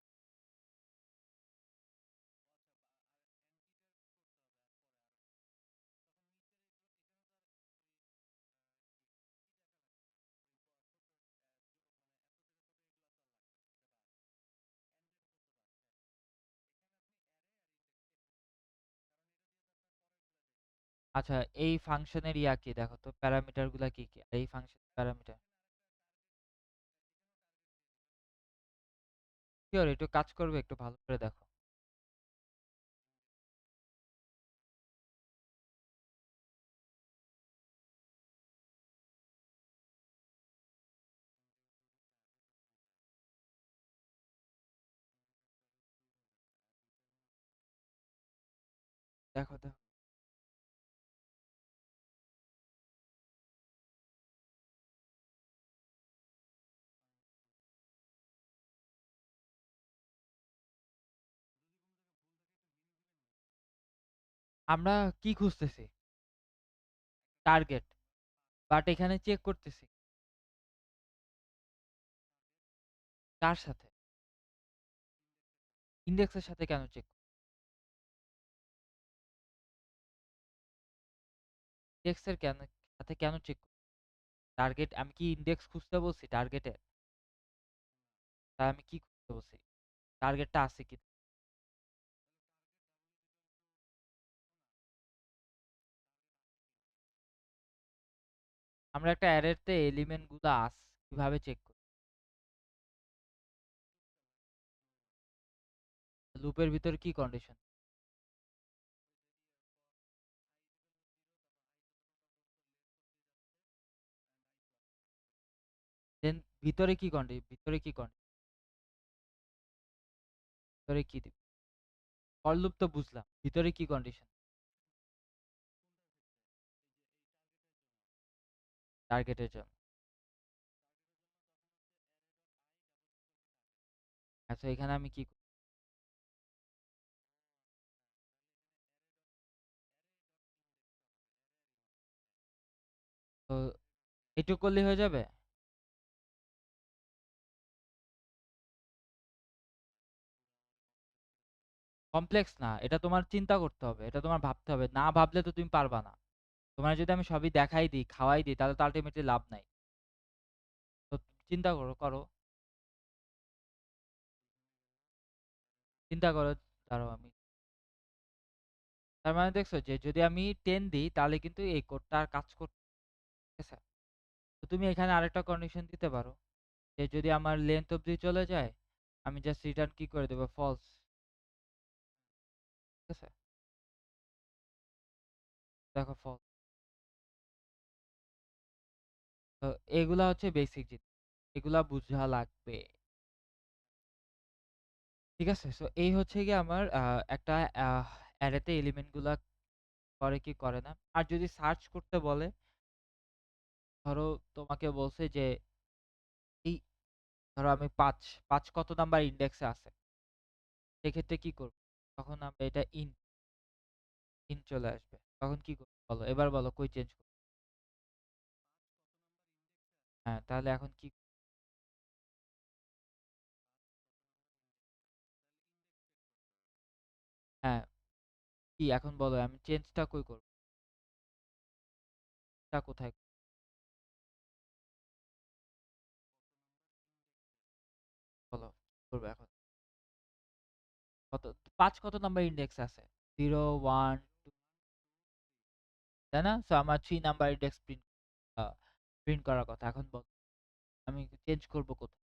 Speaker 1: আচ্ছা, এই ফাংশনের ইয়া কি দেখো তো, প্যারামিটার গুলা কি কি? এই ফাংশন প্যারামিটার শিওর একটু কাজ করবে, একটু ভালো করে দেখো। দেখো দেখো আমরা কি খুঁজতেছি? টার্গেট। বাট এখানে চেক করতেছি কার সাথে? ইন্ডেক্সের সাথে কেন চেক? ইন্ডেক্সের সাথে কেন চেক? টার্গেট আমি কি ইন্ডেক্স খুঁজতে বলছি টার্গেটে? তা আমি কি খুঁজতে বলছি? টার্গেটটা আছে কি? আমরা একটা অ্যারেতে এলিমেন্ট গুলো কিভাবে চেক করি? লুপের ভিতরে কি কন্ডিশন? দেন ভিতরে কি ভিতরে কি দিবে? ফর লুপ তো বুঝলাম, ভিতরে কি কন্ডিশন? টার্গেটের জন্য। আচ্ছা, এখানে আমি কি করব? তো এটুকু করলেই হয়ে যাবে? কমপ্লেক্স না, এটা তোমার চিন্তা করতে হবে, এটা তোমার ভাবতে হবে, না ভাবলে তো তুমি পারবা না। তোমার যদি আমি সবই দেখাই দিই, খাওয়াই দিই, তাহলে তো আলটিমেটলি লাভ নাই। তো চিন্তা করো। চিন্তা করো। দাঁড়াও আমি, তার মানে দেখছো যে যদি আমি 10 দিই তাহলে কিন্তু এই কোডটা আর কাজ করতেছে। তো তুমি এখানে আরেকটা কন্ডিশন দিতে পারো যে যদি আমার লেন্থ অবধি চলে যায়, আমি জাস্ট রিটার্ন কি করে দেবো? ফলস। ঠিক আছে, দেখো ফলস। তো এগুলা হচ্ছে বেসিক জিনিস, এগুলা বুঝা লাগবে। ঠিক আছে, সো এই হচ্ছে গিয়ে আমার একটা অ্যারেতে এলিমেন্ট গুলা করে কি করে না। আর যদি সার্চ করতে বলে, ধরো তোমাকে বলছে যে এই, ধরো আমি পাঁচ, পাঁচ কত নাম্বার ইন্ডেক্সে আছে, সেক্ষেত্রে কি করব? তখন আমরা এটা ইন চলে আসবে, তখন কি করবো বলো, এবার বলো কই চেঞ্জ করবো? হ্যাঁ, তাহলে এখন কি? হ্যাঁ, কি এখন বলো, আমি চেঞ্জটা কই করবো? টা কোথায় বলো করবো এখন? কত, পাঁচ কত নাম্বার ইন্ডেক্স আছে? 0 1 2, তাই না? সো আমার 3 নাম্বার ইন্ডেক্স প্রিন্ট করার কথা, এখন বল আমি চেঞ্জ করবো কোথায়?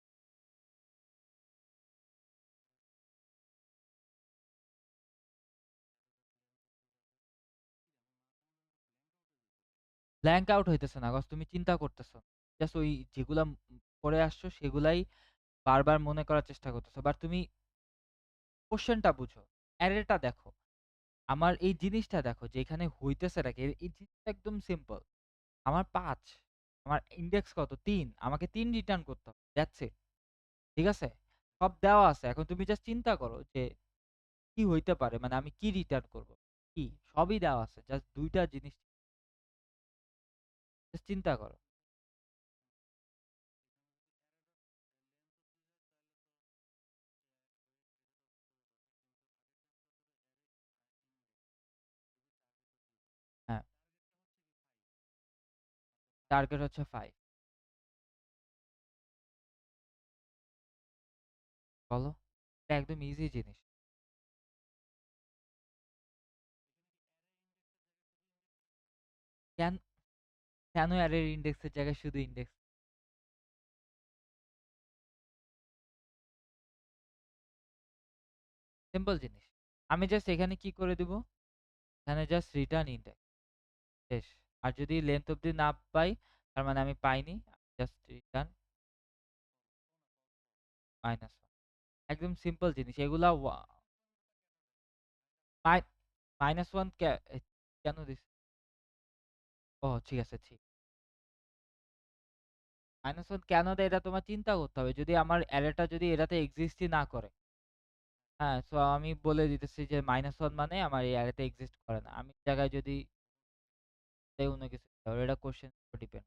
Speaker 1: ব্ল্যাঙ্ক আউট হইতেছে না গস, তুমি চিন্তা করতেছো, জাস্ট ওই যেগুলা পড়ে আসছো সেগুলাই বারবার মনে করার চেষ্টা করতেছো, বাট তুমি কোশ্চেনটা বুঝো, অ্যারেটা দেখো, আমার এই জিনিসটা দেখো যে এখানে হইতেছে নাকি, এই জিনিসটা একদম সিম্পল। আমার ৫, আমার ইনডেক্স কত? ৩, আমাকে ৩ রিটার্ন করতে হবে, দ্যাটস ইট। ঠিক আছে? সব দেওয়া আছে, এখন তুমি জাস্ট চিন্তা করো যে কি হইতে পারে, মানে আমি কি রিটার্ন করব? কি? সবই দেওয়া আছে। জাস্ট ২ টা জিনিস জাস্ট চিন্তা করো। হ্যাঁ, টার্গেট হচ্ছে 5। বলো? এটা একদম ইজি জিনিস। কেন কেন অ্যারের ইনডেক্সের জায়গায় শুধু ইনডেক্স? সিম্পল জিনিস। আমি জাস্ট এখানে কি করে দিব? এখানে জাস্ট রিটার্ন ইনডেক্স শেষ। আর যদি লেন্থ অব্দি না পাই তার মানে আমি পাইনি। Just return -1। একদম সিম্পল জিনিস। এগুলা মাই -1 কেন দিছে? ও ঠিক আছে ঠিক। -1 কেন দেয় এটা তোমার চিন্তা করতে হবে। যদি আমার অ্যারেটা যদি এটাতে এক্সিস্টই না করে। হ্যাঁ, সো আমি বলে দিতেছি যে -1 মানে আমার এই অ্যারেতে এক্সিস্ট করে না। আমি এই জায়গায় যদি অন্য কিছু এটা কোয়েশ্চেন উপর ডিপেন্ড।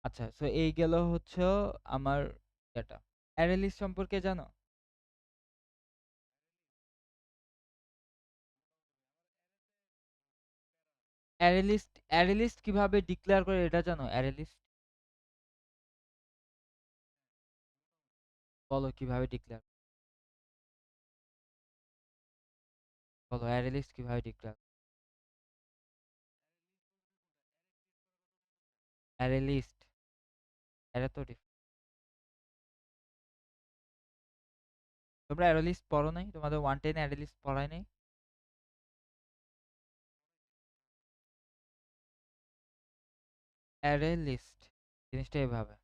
Speaker 1: আচ্ছা, সো এই গেল হচ্ছে আমার এটা। অ্যারে লিস্ট সম্পর্কে জানো? অ্যারে লিস্ট কিভাবে ডিক্লেয়ার করে এটা জানো? অ্যারে লিস্ট বলো কিভাবে ডিক্লেয়ার? বলো অ্যারে লিস্ট কিভাবে ডিক্লেয়ার? অ্যারে লিস্ট অ্যারে তো তোমরা অ্যারে লিস্ট পড়ো নাই? তোমাদের 110 অ্যারে লিস্ট পড়ায় নাই? অ্যারে লিস্ট জিনিসটা এভাবে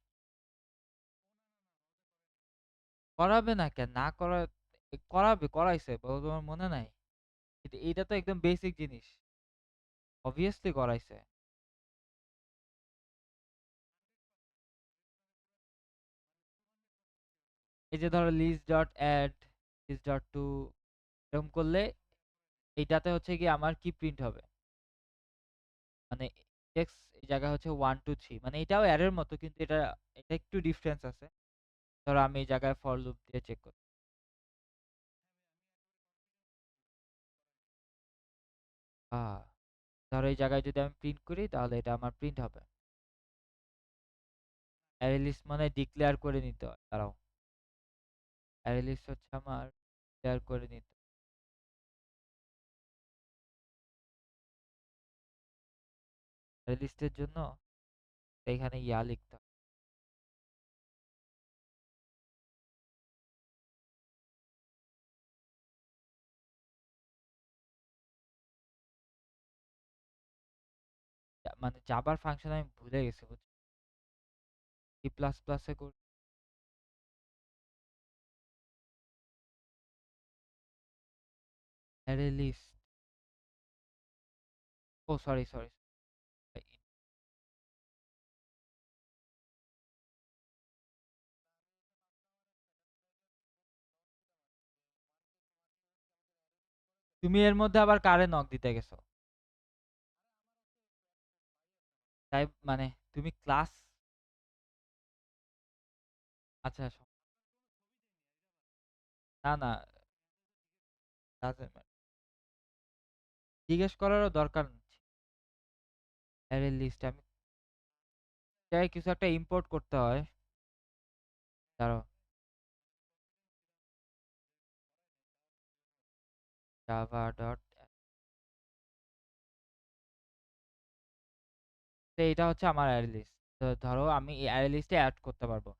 Speaker 1: করাবে না কেন? না করা করাবে, করাইছে বলো, তোমার মনে নাই? এটা তো একদম বেসিক জিনিস। অবভিয়াসলি করাইছে। এই যে ধরো list dot add, list dot to এরকম করলে এইটাতে হচ্ছে কি আমার কি প্রিন্ট হবে? মানে ইনডেক্স এই জায়গা হচ্ছে 1 2 3, মানে এটাও অ্যারের মতো কিন্তু এটা একটু ডিফারেন্স আছে। ধরো আমি এই জায়গায় ফর লুপ দিয়ে চেক করি। আহ ধরো এই জায়গায় যদি আমি প্রিন্ট করি তাহলে এটা আমার প্রিন্ট হবে। অ্যারে লিস্ট মানে ডিক্লেয়ার করে নিতে হয়। দাঁড়াও, অ্যারে লিস্ট হচ্ছে আমার ডিক্লেয়ার করে নিতে হয়। অ্যারে লিস্টের জন্য এখানে ইয়া লিখতে হয়। মানে জাভার ফাংশন আমি ভুলে গেছি বুঝছো? সি প্লাস প্লাসে করি। অ্যারে লিস্ট, ও সরি সরি, তুমি এর মধ্যে আবার কারে নক দিতে গেছো? তাই মানে তুমি ক্লাস, আচ্ছা না না, doesn't matter। জিজ্ঞেস করারও দরকার নেই। অ্যারে লিস্ট আমি চাই কিছু একটা ইম্পোর্ট করতে হয়। দাঁড়াও, জাভা ডট, এটা হচ্ছে আমার অ্যারে লিস্ট। তো ধরো আমি এই অ্যারে লিস্টে অ্যাড করতে পারবো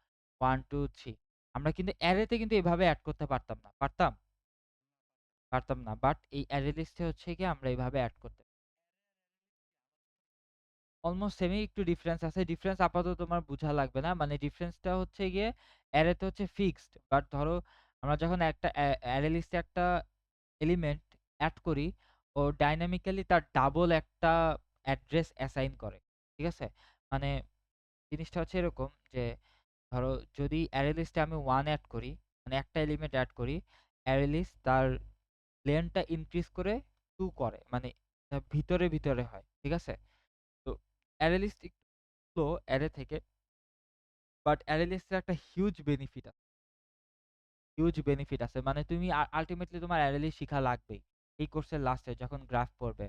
Speaker 1: 1 2 3। আমরা কিন্তু অ্যারেতে কিন্তু এভাবে অ্যাড করতে পারতাম না, পারতাম? পারতাম না, বাট এই অ্যারে লিস্টে হচ্ছে কি আমরা এইভাবে অ্যাড করতে অলমোস্ট সেমই, একটু ডিফারেন্স আছে। ডিফারেন্স আপাতত তোমার বুঝা লাগবে না। মানে ডিফারেন্সটা হচ্ছে গিয়ে অ্যারেতে হচ্ছে ফিক্সড। বাট ধরো আমরা যখন একটা অ্যারে লিস্টে একটা এলিমেন্ট এড করি, ও ডাইনামিক্যালি তার ডাবল একটা অ্যাড্রেস অ্যাসাইন করে। ঠিক আছে? মানে জিনিসটা হচ্ছে এরকম যে ধরো যদি অ্যারে লিস্টে আমি 1 এড করি, মানে একটা এলিমেন্ট এড করি, অ্যারে লিস্ট তার লেন্থটা ইনক্রিজ করে 2 করে, মানে ভিতরে ভিতরে হয়, ঠিক আছে? তো অ্যারে লিস্ট একটু স্লো অ্যারে থেকে, বাট অ্যারে লিস্টের একটা হিউজ বেনিফিট আছে, মানে তুমি আলটিমেটলি তোমার অ্যারে লিস্ট শিখা লাগবেই এই কোর্সের লাস্টে যখন গ্রাফ পড়বে।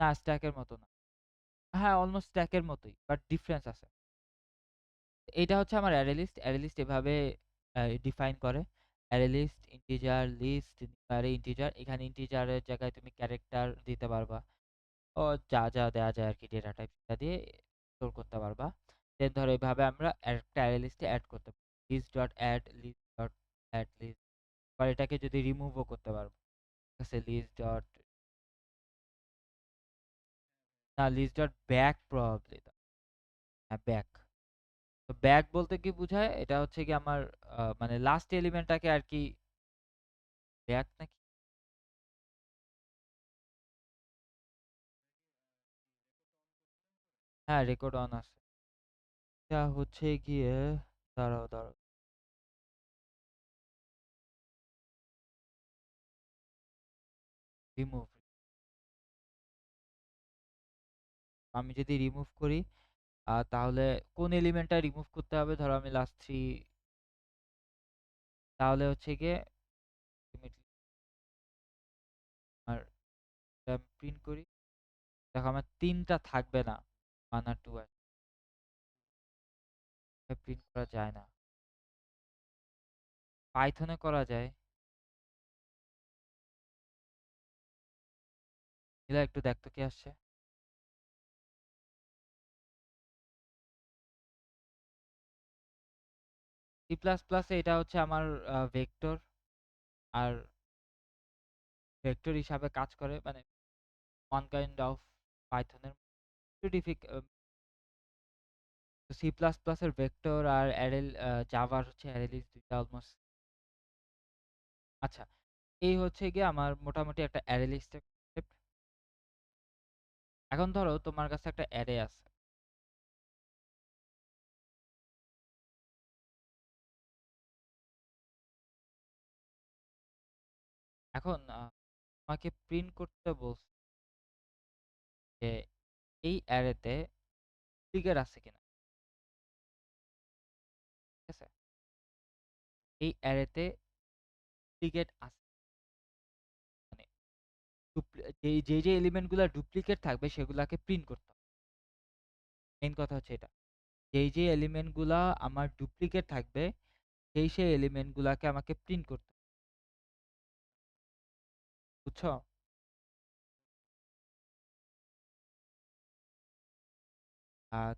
Speaker 1: না, স্ট্যাকের মতো না। হ্যাঁ, অলমোস্ট স্ট্যাকের মতোই, বাট ডিফারেন্স আছে। এইটা হচ্ছে আমার অ্যারে লিস্ট। অ্যারে লিস্ট এভাবে ডিফাইন করে। অ্যারে লিস্ট, ইন্টিজার, লিস্ট, আরে ইন্টিজার, এখানে ইন্টিজারের জায়গায় তুমি ক্যারেক্টার দিতে পারবা। ও যা যা দেওয়া যায় আর কি, ডেটা টাইপ সেটা দিয়ে স্টোর করতে পারবা। দেন ধরো এভাবে আমরা একটা অ্যারে লিস্টে অ্যাড করতে পারি, list dot add, list dot add list. বা এটাকে যদি রিমুভও করতে পারবো, ঠিক আছে, লিস্ট ডট, না লিস্ট ডট ব্যাক প্রবাবলি, হ্যাঁ ব্যাক। তো ব্যাক বলতে কি বোঝায়, এটা হচ্ছে কি আমার মানে লাস্ট এলিমেন্টটাকে আর কি ব্যাক নাকি, হ্যাঁ রেকর্ড অন আছে। এটা হচ্ছে গিয়ে, দাঁড়াও দাঁড়াও, রিমুভ। আমি যদি রিমুভ করি তাহলে কোন এলিমেন্টটা রিমুভ করতে হবে, ধরো আমি লাস্ট থ্রি, তাহলে হচ্ছে গিয়ে আর প্রিন্ট করি, দেখো আমার তিনটা থাকবে না, ওয়ান আর টু আর প্রিন্ট করা যায় না। পাইথনে করা যায়, এগুলো একটু দেখতো কি আসছে। সি প্লাস প্লাসে এটা হচ্ছে আমার ভেক্টর, আর ভেক্টর হিসাবে কাজ করে, মানে ওয়ান কাইন্ড অফ পাইথনের একটু সি প্লাস প্লাসের ভেক্টর আর অ্যারেল, জাভার হচ্ছে অ্যারেলিস, দুইটা অলমোস্ট। আচ্ছা, এই হচ্ছে গিয়ে আমার মোটামুটি একটা অ্যারে লিস্টের কনসেপ্ট। এখন ধরো তোমার কাছে একটা অ্যারে আছে, এখন তোমাকে প্রিন্ট করতে বলছে যে এই অ্যারেতে ফিগার আছে কিনা, ঠিক আছে? এই অ্যারেতে ডুপ্লিকেট আছে, মানে যে এলিমেন্টগুলো ডুপ্লিকেট থাকবে সেগুলাকে প্রিন্ট করতে হবে। মেইন কথা হচ্ছে এটা, যে এলিমেন্টগুলা আমার ডুপ্লিকেট থাকবে সেই এলিমেন্টগুলাকে আমাকে প্রিন্ট করতে হবে, বুঝছো?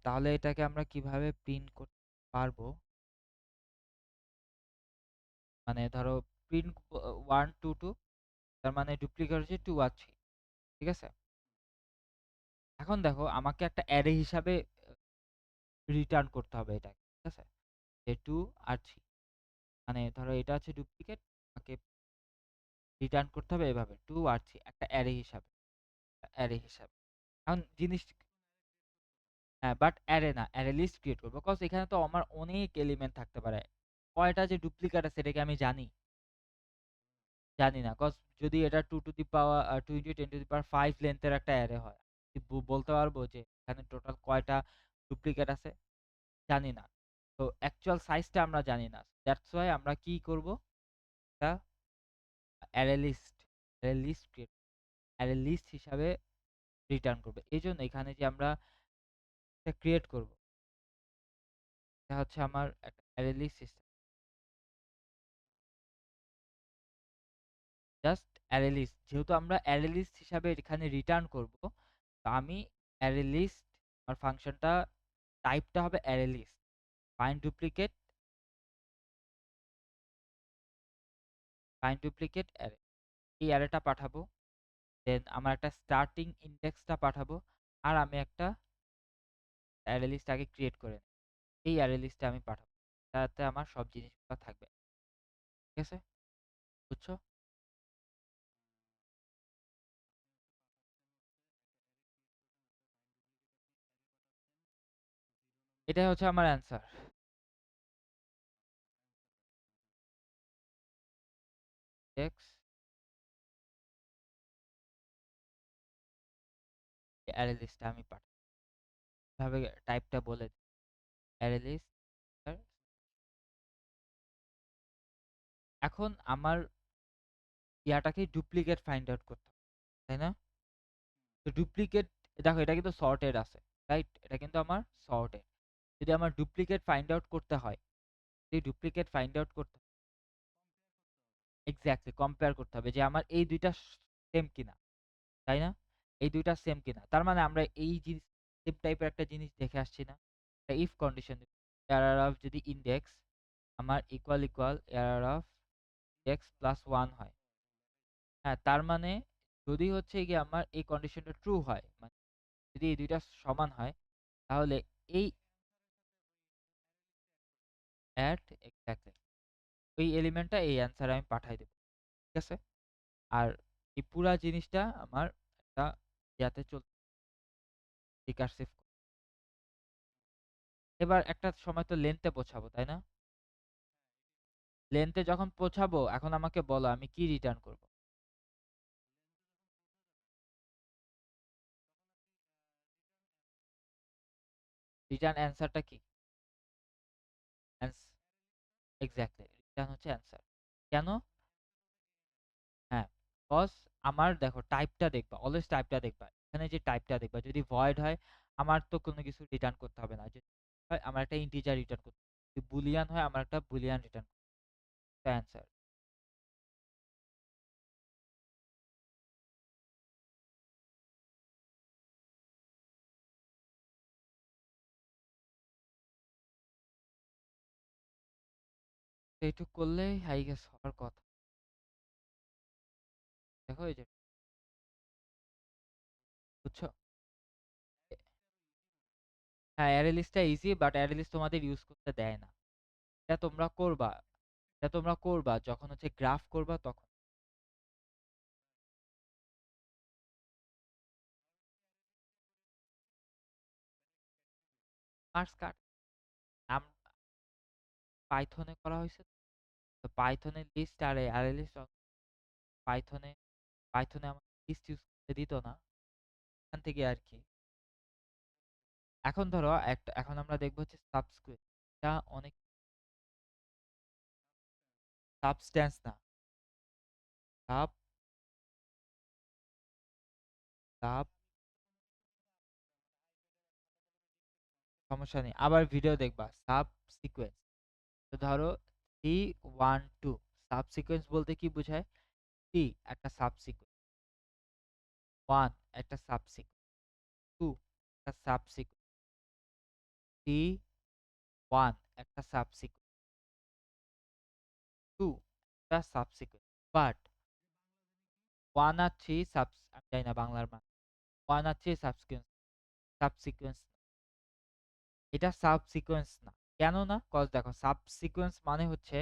Speaker 1: তাহলে এটাকে আমরা কিভাবে প্রিন্ট করতে পারবো, মানে ধরো প্রিন্ট 1 2 2, তার মানে ডুপ্লিকেট হচ্ছে 2 আর 3, ঠিক আছে? এখন দেখো আমাকে একটা অ্যারে হিসাবে রিটার্ন করতে হবে এটা, ঠিক আছে, যে 2 আর 3, মানে ধরো এটা হচ্ছে ডুপ্লিকেট, আমাকে রিটার্ন করতে হবে এভাবে 2 আর 3 একটা অ্যারে হিসাবে। এখন জিনিস, হ্যাঁ বাট অ্যারে না, অ্যারে লিস্ট ক্রিয়েট করবো, কজ এখানে তো আমার অনেক এলিমেন্ট থাকতে পারে। কয়টা যে ডুপ্লিকেট আছে এটা কি আমি জানি না, কজ যদি এটা 2 × 10⁵ লেন্থের একটা অ্যারে হয়, কি বলতে পারবো যে এখানে টোটাল কয়টা ডুপ্লিকেট আছে, জানি না। তো অ্যাকচুয়াল সাইজটা আমরা জানি না, দ্যাটস ওয়াই আমরা কি করব, একটা array list array list create array list হিসাবে রিটার্ন করবে। এই জন্য এখানে যে আমরা এটা ক্রিয়েট করব, এটা হচ্ছে আমার একটা array list system, just array list, যেহেতু আমরা অ্যারে লিস্ট হিসাবে এখানে রিটার্ন করব, তো আমি অ্যারে লিস্ট, আমার ফাংশনটা টাইপটা হবে array list, find duplicate array, এই অ্যারেটা পাঠাবো, দেন আমার একটা স্টার্টিং ইন্ডেক্সটা পাঠাবো, আর আমি একটা অ্যারে লিস্ট আগে ক্রিয়েট করে নিই। এই অ্যারে লিস্টে আমি পাঠাবো, তাতে আমার সব জিনিসগুলো থাকবে, ঠিক আছে, বুঝছো? এটাই হচ্ছে আমার অ্যান্সার। এক্স অ্যারে লিস্টটা আমি ভাবে টাইপটা বলে দিই। অ্যারে লিস্ট এখন আমার ইয়াটাকে ডুপ্লিকেট ফাইন্ড আউট করতে হবে, তাই না? তো ডুপ্লিকেট, দেখো এটা কিন্তু সর্টেড আছে, রাইট? এটা কিন্তু আমার সর্টেড। যদি আমার ডুপ্লিকেট ফাইন্ড আউট করতে হয়, যদি ডুপ্লিকেট ফাইন্ড আউট করতে এক্স্যাক্টলি কম্পেয়ার করতে হবে যে আমার এই দুইটা সেম কিনা, তাই না? এই দুইটা সেম কিনা, তার মানে আমরা এই জিনিস সেম টাইপের একটা জিনিস দেখে আসছি না, একটা ইফ কন্ডিশন। এরর অফ যদি ইন্ডেক্স আমার equal equal error of index plus 1 হয়, হ্যাঁ, তার মানে যদি হচ্ছে গিয়ে আমার এই কন্ডিশনটা ট্রু হয়, মানে যদি এই দুইটা সমান হয়, তাহলে এই অ্যাট এক্স্যাক্টলি ওই এলিমেন্টটা এই অ্যান্সারে আমি পাঠাই দেব, ঠিক আছে? আর এই পুরা জিনিসটা আমার একটা ইয়াতে চল রিকার্সিভ। এবার একটা সময় তো লেন্থে পৌঁছাবো, তাই না? লেন্থে যখন পৌঁছাবো, এখন আমাকে বলো আমি কি রিটার্ন করব? রিটার্ন অ্যান্সারটা কি? এক্স্যাক্টলি রিটার্ন হচ্ছে অ্যান্সার। কেন? হ্যাঁ, কজ আমার দেখো টাইপটা দেখবা, অলওয়েজ টাইপটা দেখবা, এখানে যে টাইপটা দেখবা যদি ভয়েড হয় আমার তো কোনো কিছু রিটার্ন করতে হবে না, যে হয় আমার একটা ইন্টিজার রিটার্ন করতে হবে, যদি বুলিয়ান হয় আমার একটা বুলিয়ান রিটার্ন করতে অ্যান্সার। এইটুক করলেই আই গেস হওয়ার কথা। দেখো এই যে, বুঝছো? হ্যাঁ, অ্যারে লিস্টটা ইজি, বাট অ্যারে লিস্ট তোমাদের ইউজ করতে দেয় না। এটা তোমরা করবা, এটা তোমরা করবা যখন হচ্ছে গ্রাফ করবা তখন। মার্কস কাট নাম পাইথনে করা হয়েছে, তো পাইথনের লিস্ট আর অ্যারে লিস্ট পাইথনে পাইথনে আমার লিস্ট ইউজ করতে দিত না, এখান থেকে আর কি। এখন ধরো একটা, এখন আমরা দেখবো হচ্ছে সাবস্ক্রিপ্ট, এটা অনেক সাবস্ট্যান্স না, সাব সাব সমস্যা নেই, আবার ভিডিও দেখবা সাব সিকোয়েন্স। তো ধরো 3 1 2 সাব সিকোয়েন্স বলতে কি বোঝায়? 3 একটা সাব সিকোয়েন্স, 1 একটা সাব সিকোয়েন্স, 2 একটা সাব সিকোয়েন্স, 3 1 একটা সাব সিকোয়েন্স, 2 একটা সাব সিকোয়েন্স। বাট 1 আর 3 সাব, আমি জানি না বাংলার মান, 1 আর 3 সাব সিকোয়েন্স, এটা সাব সিকোয়েন্স না। কেন না? কজ দেখো সাব সিকোয়েন্স মানে হচ্ছে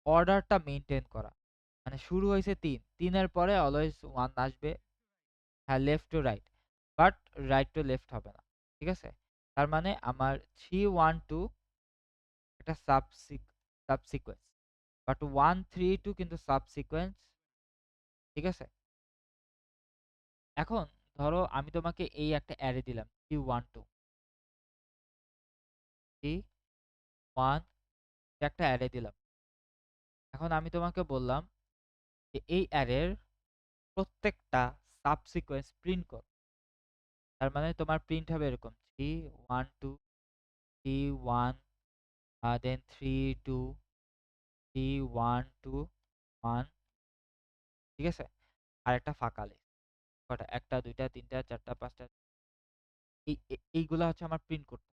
Speaker 1: অর্ডারটা মেনটেন করা, মানে শুরু হয়েছে 3, 3-এর পরে অলওয়েজ 1 আসবে, হ্যাঁ, left to right, but right to left হবে না, ঠিক আছে? তার মানে আমার 3 1 2 একটা সাব সিকোয়েন্স, বাট 1 3 2 কিন্তু সাব সিকোয়েন্স, ঠিক আছে? এখন ধরো আমি তোমাকে এই একটা অ্যারে দিলাম 3 1 2 3 1, একটা অ্যারে দিলাম। এখন আমি তোমাকে বললাম যে এই অ্যারের প্রত্যেকটা সাবসিকোয়েন্স প্রিন্ট করো। তার মানে তোমার প্রিন্ট হবে এরকম 3 1 2 3 1, দেন 3 2 3 1 2 1, ঠিক আছে? আর একটা ফাঁকা লিস্ট, কটা? একটা, দুইটা, তিনটা, চারটা, পাঁচটা, এইগুলা হচ্ছে আমার প্রিন্ট করতে,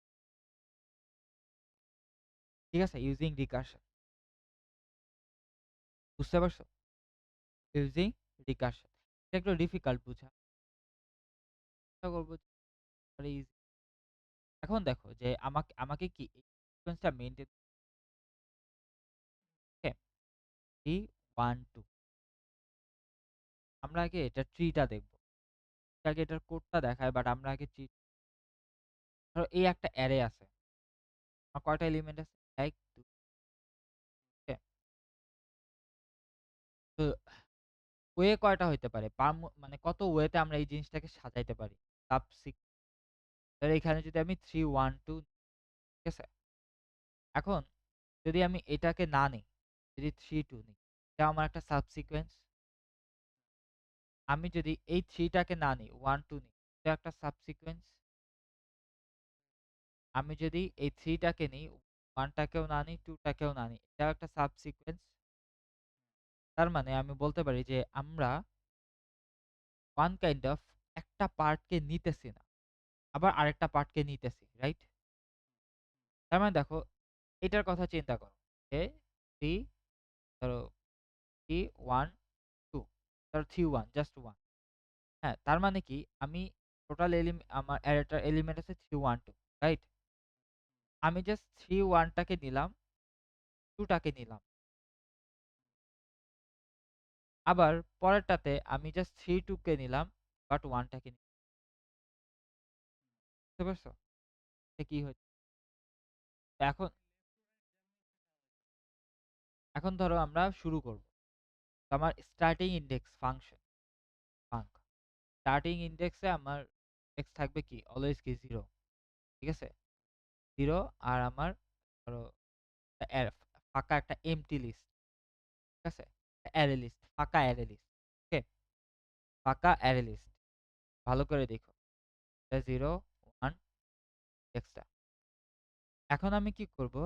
Speaker 1: ঠিক আছে? ইউজিং রিকারশন, বুঝতে পারছো? ইউজিং রিকারশন, এটা একটু ডিফিকাল্ট বুঝা, চেষ্টা করবো easy। এখন দেখো যে আমাকে আমাকে কি এই সিকোয়েন্সটা মেনটেন, 3 1 2, আমরা আগে এটা ট্রিটা দেখবো, আগে এটার কোডটা দেখায়, বাট আমরা আগে ট্রি। ধরো এই একটা অ্যারে আছে, আমার কয়টা এলিমেন্ট আছে? 1 2, তো ওয়ে কয়টা হইতে পারে? মানে কত ওয়েতে আমরা এই জিনিসটাকে সাজাইতে পারি? তাহলে এখানে যদি আমি 3 1 2, ঠিক আছে? এখন যদি আমি এটাকে না নিই, যদি 3 2 নিই, এটা আমার একটা সাবসিকোয়েন্স। আমি যদি এই 3 টাকে না নিই, 1 2 নিই, এটা একটা সাবসিকোয়েন্স। আমি যদি এই 3 টাকে নিই, 1 টাকেও না নিই, 2 টাকেও না নিই, এটাও একটা সাবসিকোয়েন্স। তার মানে আমি বলতে পারি যে আমরা one kind of একটা পার্টকে নিতেছি না, আবার আরেকটা পার্টকে নিতেছি, রাইট? তার মানে দেখো, এটার কথা চিন্তা করো যে 3, ধরো 3 1 2, ধরো 3 1, জাস্ট 1। হ্যাঁ, তার মানে কি আমি টোটাল আমার অ্যারেটার এলিমেন্ট আছে 3 1 2, রাইট? আমি জাস্ট 3 1 টাকে নিলাম, 2 টাকে নিলাম। আবার পরেরটাতে আমি জাস্ট 3 2 কে নিলাম, বাট 1 টাকে নিলাম। বুঝতে পারছো? এটা কি হচ্ছে? এখন এখন ধরো আমরা শুরু করব। তো আমার starting index function func starting ইনডেক্সে আমার ইনডেক্স থাকবে কি অলওয়েজ কি 0, ঠিক আছে? 0। আর আমার ধরো ফাঁকা একটা এমটি লিস্ট, ঠিক আছে? অ্যারে লিস্ট, ফাঁকা অ্যারে লিস্ট, ওকে? ফাঁকা অ্যারে লিস্ট, ভালো করে দেখো, 0 1 ইনডেক্সটা। এখন আমি কি করব,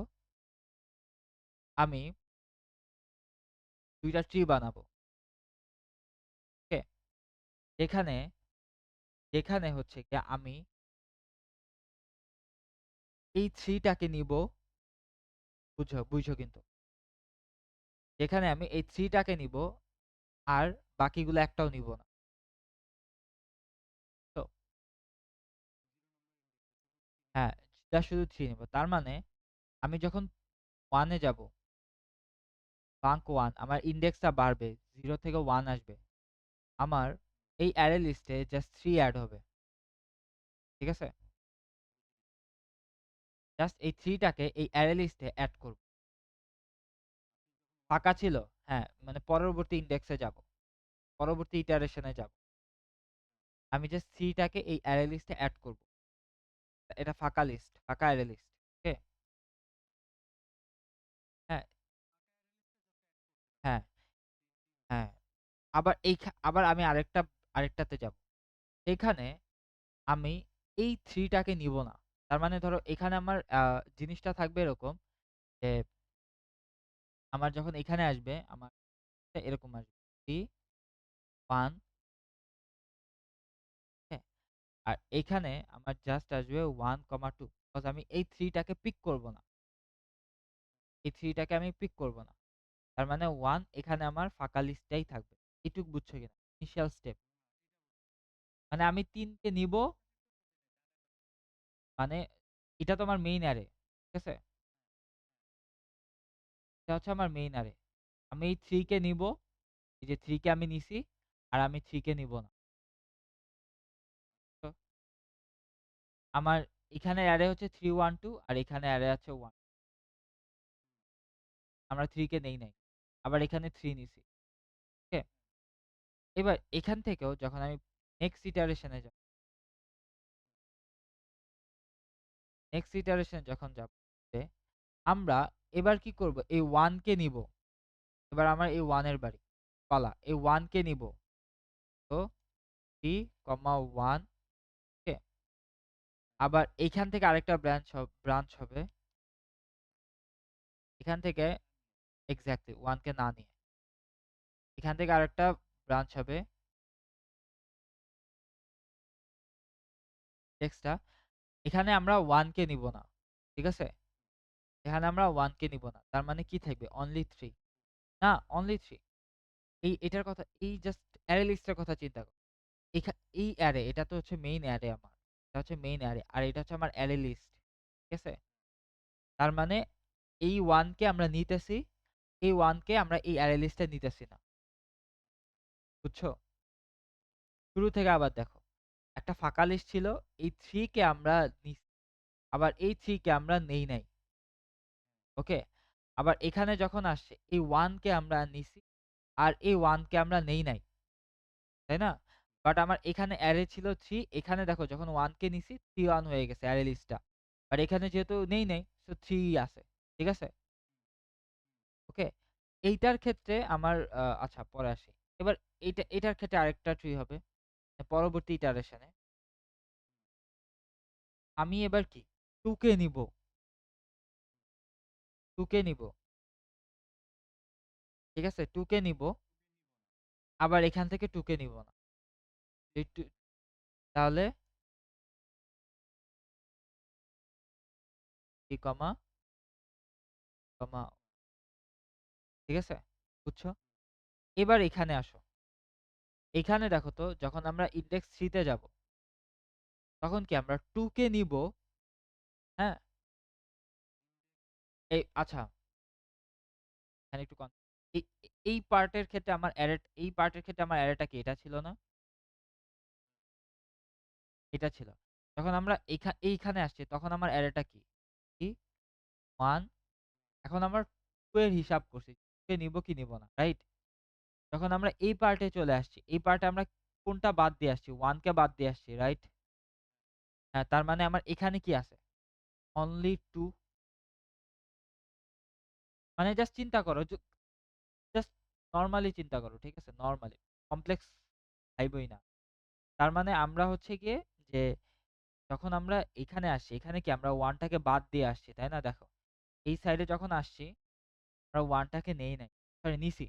Speaker 1: আমি দুইটা ট্রি বানাবো, ওকে? যেখানে যেখানে হচ্ছে কি আমি এই 3 টাকে নিব, বুঝো বুঝো কিন্তু, যেখানে আমি এই 3 টাকে নিব আর বাকিগুলো একটাও নিব না। তো হ্যাঁ, শুধু 3 নিব। তার মানে আমি যখন 1 এ যাব, ফাঙ্ক 1, আমার ইনডেক্সটা বাড়বে, 0 থেকে 1 আসবে। আমার এই অ্যারে লিস্টে জাস্ট 3 এড হবে, ঠিক আছে? জাস্ট এই 3 টাকে এই অ্যারে লিস্টে এড করব। ফাঁকা ছিল, হ্যাঁ, মানে পরবর্তী ইনডেক্সে যাব, পরবর্তী ইটারেশনে যাব। আমি জাস্ট 3 টাকে এই অ্যারে লিস্টে এড করব। এটা ফাঁকা লিস্ট, ফাঁকা অ্যারে লিস্ট, ওকে? হ্যাঁ, হ্যাঁ, হ্যাঁ। আবার আবার আমি আরেকটাতে যাব। এখানে আমি এই 3 টাকে নিব না। তার মানে ধরো এখানে আমার জিনিসটা থাকবে এরকম যে আমার যখন এখানে আসবে, আমার এরকম আসবে 3 1, হ্যাঁ? আর এখানে আমার জাস্ট আসবে 1, 2, বিকজ আমি এই 3 টাকে পিক করব না। এই 3 টাকে আমি পিক করব না। তার মানে 1 এখানে আমার ফাঁকা লিস্টটাই থাকবে। এটুক বুঝছো কিনা? Initial step. মানে আমি 3 কে নিব, মানে এটা তো আমার মেইন অ্যারে, ঠিক আছে? এটা হচ্ছে আমার মেইন অ্যারে। আমি এই 3 কে নিব, এই যে 3 কে আমি নিছি, আর আমি 3 কে নিব না। তো আমার এখানে অ্যারে হচ্ছে 3 1 2, আর এখানে অ্যারে আছে 1। আমরা 3 কে নেই নাই। আবার এখানে 3 নিছি। ওকে? এবার এখান থেকেও যখন আমি নেক্সট ইটারেশন এ যাব, নেক্সট ইটারেশন এ যখন যাব, আমরা এবার কি করব? এই 1 কে নিব। এবার আমার এই 1 এর পালা। এই 1 কে নিব। তো 3, 1, ওকে? আবার এইখান থেকে আরেকটা ব্রাঞ্চ হবে। এখান থেকে এক্সাক্টলি 1 কে না নিয়ে। এখান থেকে আরেকটা ব্রাঞ্চ হবে, টেক্সটটা। এখানে আমরা 1 কে নিব না, ঠিক আছে? এখানে আমরা 1 কে নিব না। তার মানে কি থাকবে? অনলি 3। না, অনলি 3। এটার কথা, এই জাস্ট অ্যারে লিস্টের কথা চিন্তা করো। এখা এই অ্যারে, এটা তো হচ্ছে মেইন অ্যারে আমার। এটা হচ্ছে মেইন অ্যারে। আর এটা হচ্ছে আমার অ্যারে লিস্ট। ঠিক আছে? তার মানে এই 1 কে আমরা নিতেছি, এই 1 কে আমরা এই অ্যারে লিস্টে নিতেছি না। বুঝছো? শুরু থেকে আবার দেখো। একটা ফাঁকা লিস্ট ছিল, এই 3 কে আমরা নিছি। আবার এই 3 কে আমরা নেই নাই। ওকে? আবার এখানে যখন আসছে, এই 1 কে আমরা নিছি, আর এই 1 কে আমরা নেই নাই। তাই না? বাট আমার এখানে অ্যারে ছিল 3, এখানে দেখো যখন 1 কে নিছি 3 1 হয়ে গেছে অ্যারে লিস্টটা। বাট এখানে যেহেতু নেই নাই, সো 3 ই আছে। ঠিক আছে? ওকে? এইটার ক্ষেত্রে আমার আচ্ছা পরে আসি। এবার এটার ক্ষেত্রে আরেকটা ট্রি হবে। পরবর্তী ইটারেশনে আমি এবার কি 2 কে নিবো, 2 কে নিবো। ঠিক আছে? 2 কে নিবো। আবার এখান থেকে 2 কে নিবো না। একটু তাহলে 3, কমা ঠিক আছে? বুঝছো? এবার এখানে আসো। এখানে দেখো তো যখন আমরা ইনডেক্স 3 তে যাব, তখন কি আমরা 2 কে নিবো, হ্যাঁ? আচ্ছা, এখানে একটু এই এই পার্টের ক্ষেত্রে আমার এই পার্টের ক্ষেত্রে আমার অ্যারেটা কি এটা ছিল না? এটা ছিল। যখন আমরা এইখানে আসছি তখন আমার অ্যারেটা কি? কি? 1। এখন আমরা 2 এর হিসাব করছি। 2 কে নিবো কি নিবো না, রাইট? যখন আমরা এই পার্টে চলে আসছি, এই পার্টে আমরা কোনটা বাদ দিয়ে আসছি? 1 কে বাদ দিয়ে আসছি, রাইট? হ্যাঁ, তার মানে আমার এখানে কি আছে? অনলি 2। মানে জাস্ট চিন্তা করো, জাস্ট নরমালি চিন্তা করো, ঠিক আছে? নরমালি। কমপ্লেক্স ভাইবই না। তার মানে আমরা হচ্ছে গিয়ে যে যখন আমরা এখানে আসছি, এখানে কি আমরা 1 টাকে বাদ দিয়ে আসছি, তাই না? দেখো। এই সাইডে যখন আসছি, আমরা 1 টাকে নেই নাই। সরি নিছি।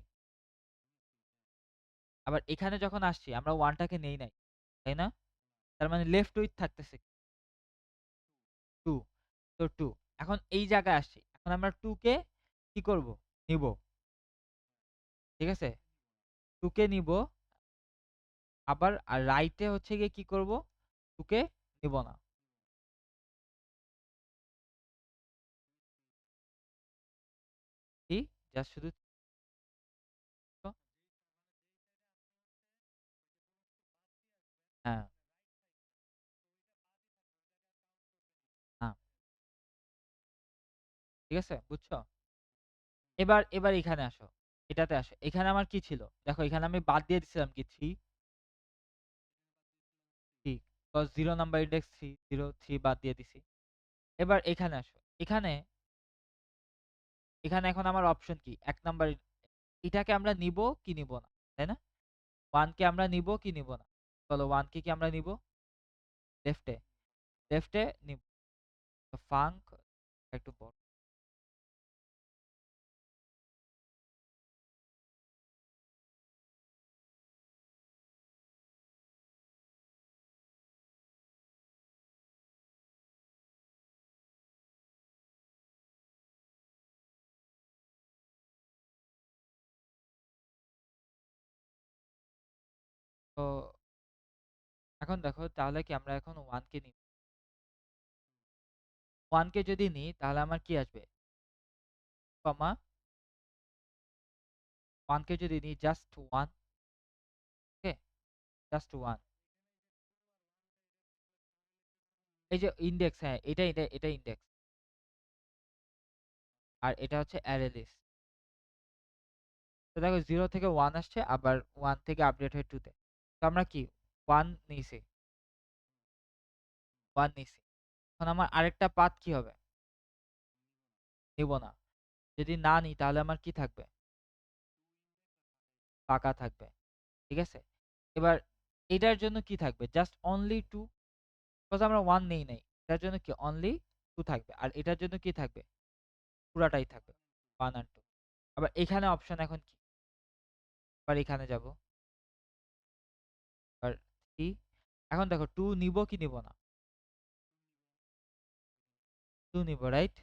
Speaker 1: আবার এখানে যখন আসছি আমরা 1 টাকে নেই নাই। তাই না? তার মানে লেফট উইথ থাকতেছে 2। তো 2। এখন এই জায়গায় আসছি। এখন আমরা 2 কে কি করব? নিব। ঠিক আছে? 2 কে নিব। আবার আর রাইটে হচ্ছে গিয়ে কি করব? 2 কে নিব না। কি? জাস্ট শুধু তো হ্যাঁ, হ্যাঁ। ঠিক আছে? বুঝছো? এবার এখানে আসো। এটাতে আসো। এখানে আমার কি ছিল? দেখো এখানে আমি বাদ দিয়ে দিছিলাম কি 3, 3 কজ 0 নাম্বার ইনডেক্স 3, 0, 3 বাদ দিয়ে দিছি। এবার এখানে আসো। এখানে এখন আমার অপশন কি? ১ নাম্বার এটাকে আমরা নিব কি নিব না, তাই না? 1 কে আমরা নিব কি নিব না? বলো 1 কে কি আমরা নিব? লেফটে, লেফটে নিব। তো ফাঙ্ক একটু বড়। তো এখন দেখো তাহলে কি আমরা এখন 1 কে নিব। 1 কে যদি নিই তাহলে আমার কি আসবে? কমা 1 কে যদি নিই জাস্ট 1, ওকে? জাস্ট 1। এই যে ইনডেক্স, হ্যাঁ, এটা ইনডেক্স। আর এটা হচ্ছে অ্যারে লিস্ট। তো দেখো 0 থেকে 1 আসছে, আবার 1 থেকে আপডেট হয়ে 2 তে। তো আমরা কি 1 নিছি, 1 নিছি। এখন আমার আরেকটা পাথ কি হবে? নিব না। যদি না নিই তাহলে আমার কি থাকবে? ফাঁকা থাকবে। ঠিক আছে? এবার এটার জন্য কি থাকবে? জাস্ট অনলি 2, বিকজ আমরা 1 নেই নাই। এটার জন্য কি অনলি 2 থাকবে। আর এটার জন্য কি থাকবে? পুরাটাই থাকবে। 1 আর 2। আবার এখানে অপশন এখন কি? আবার এখানে যাব। আর 3। এখন দেখো 2 নিব কি নিব না? 2 নিব, রাইট?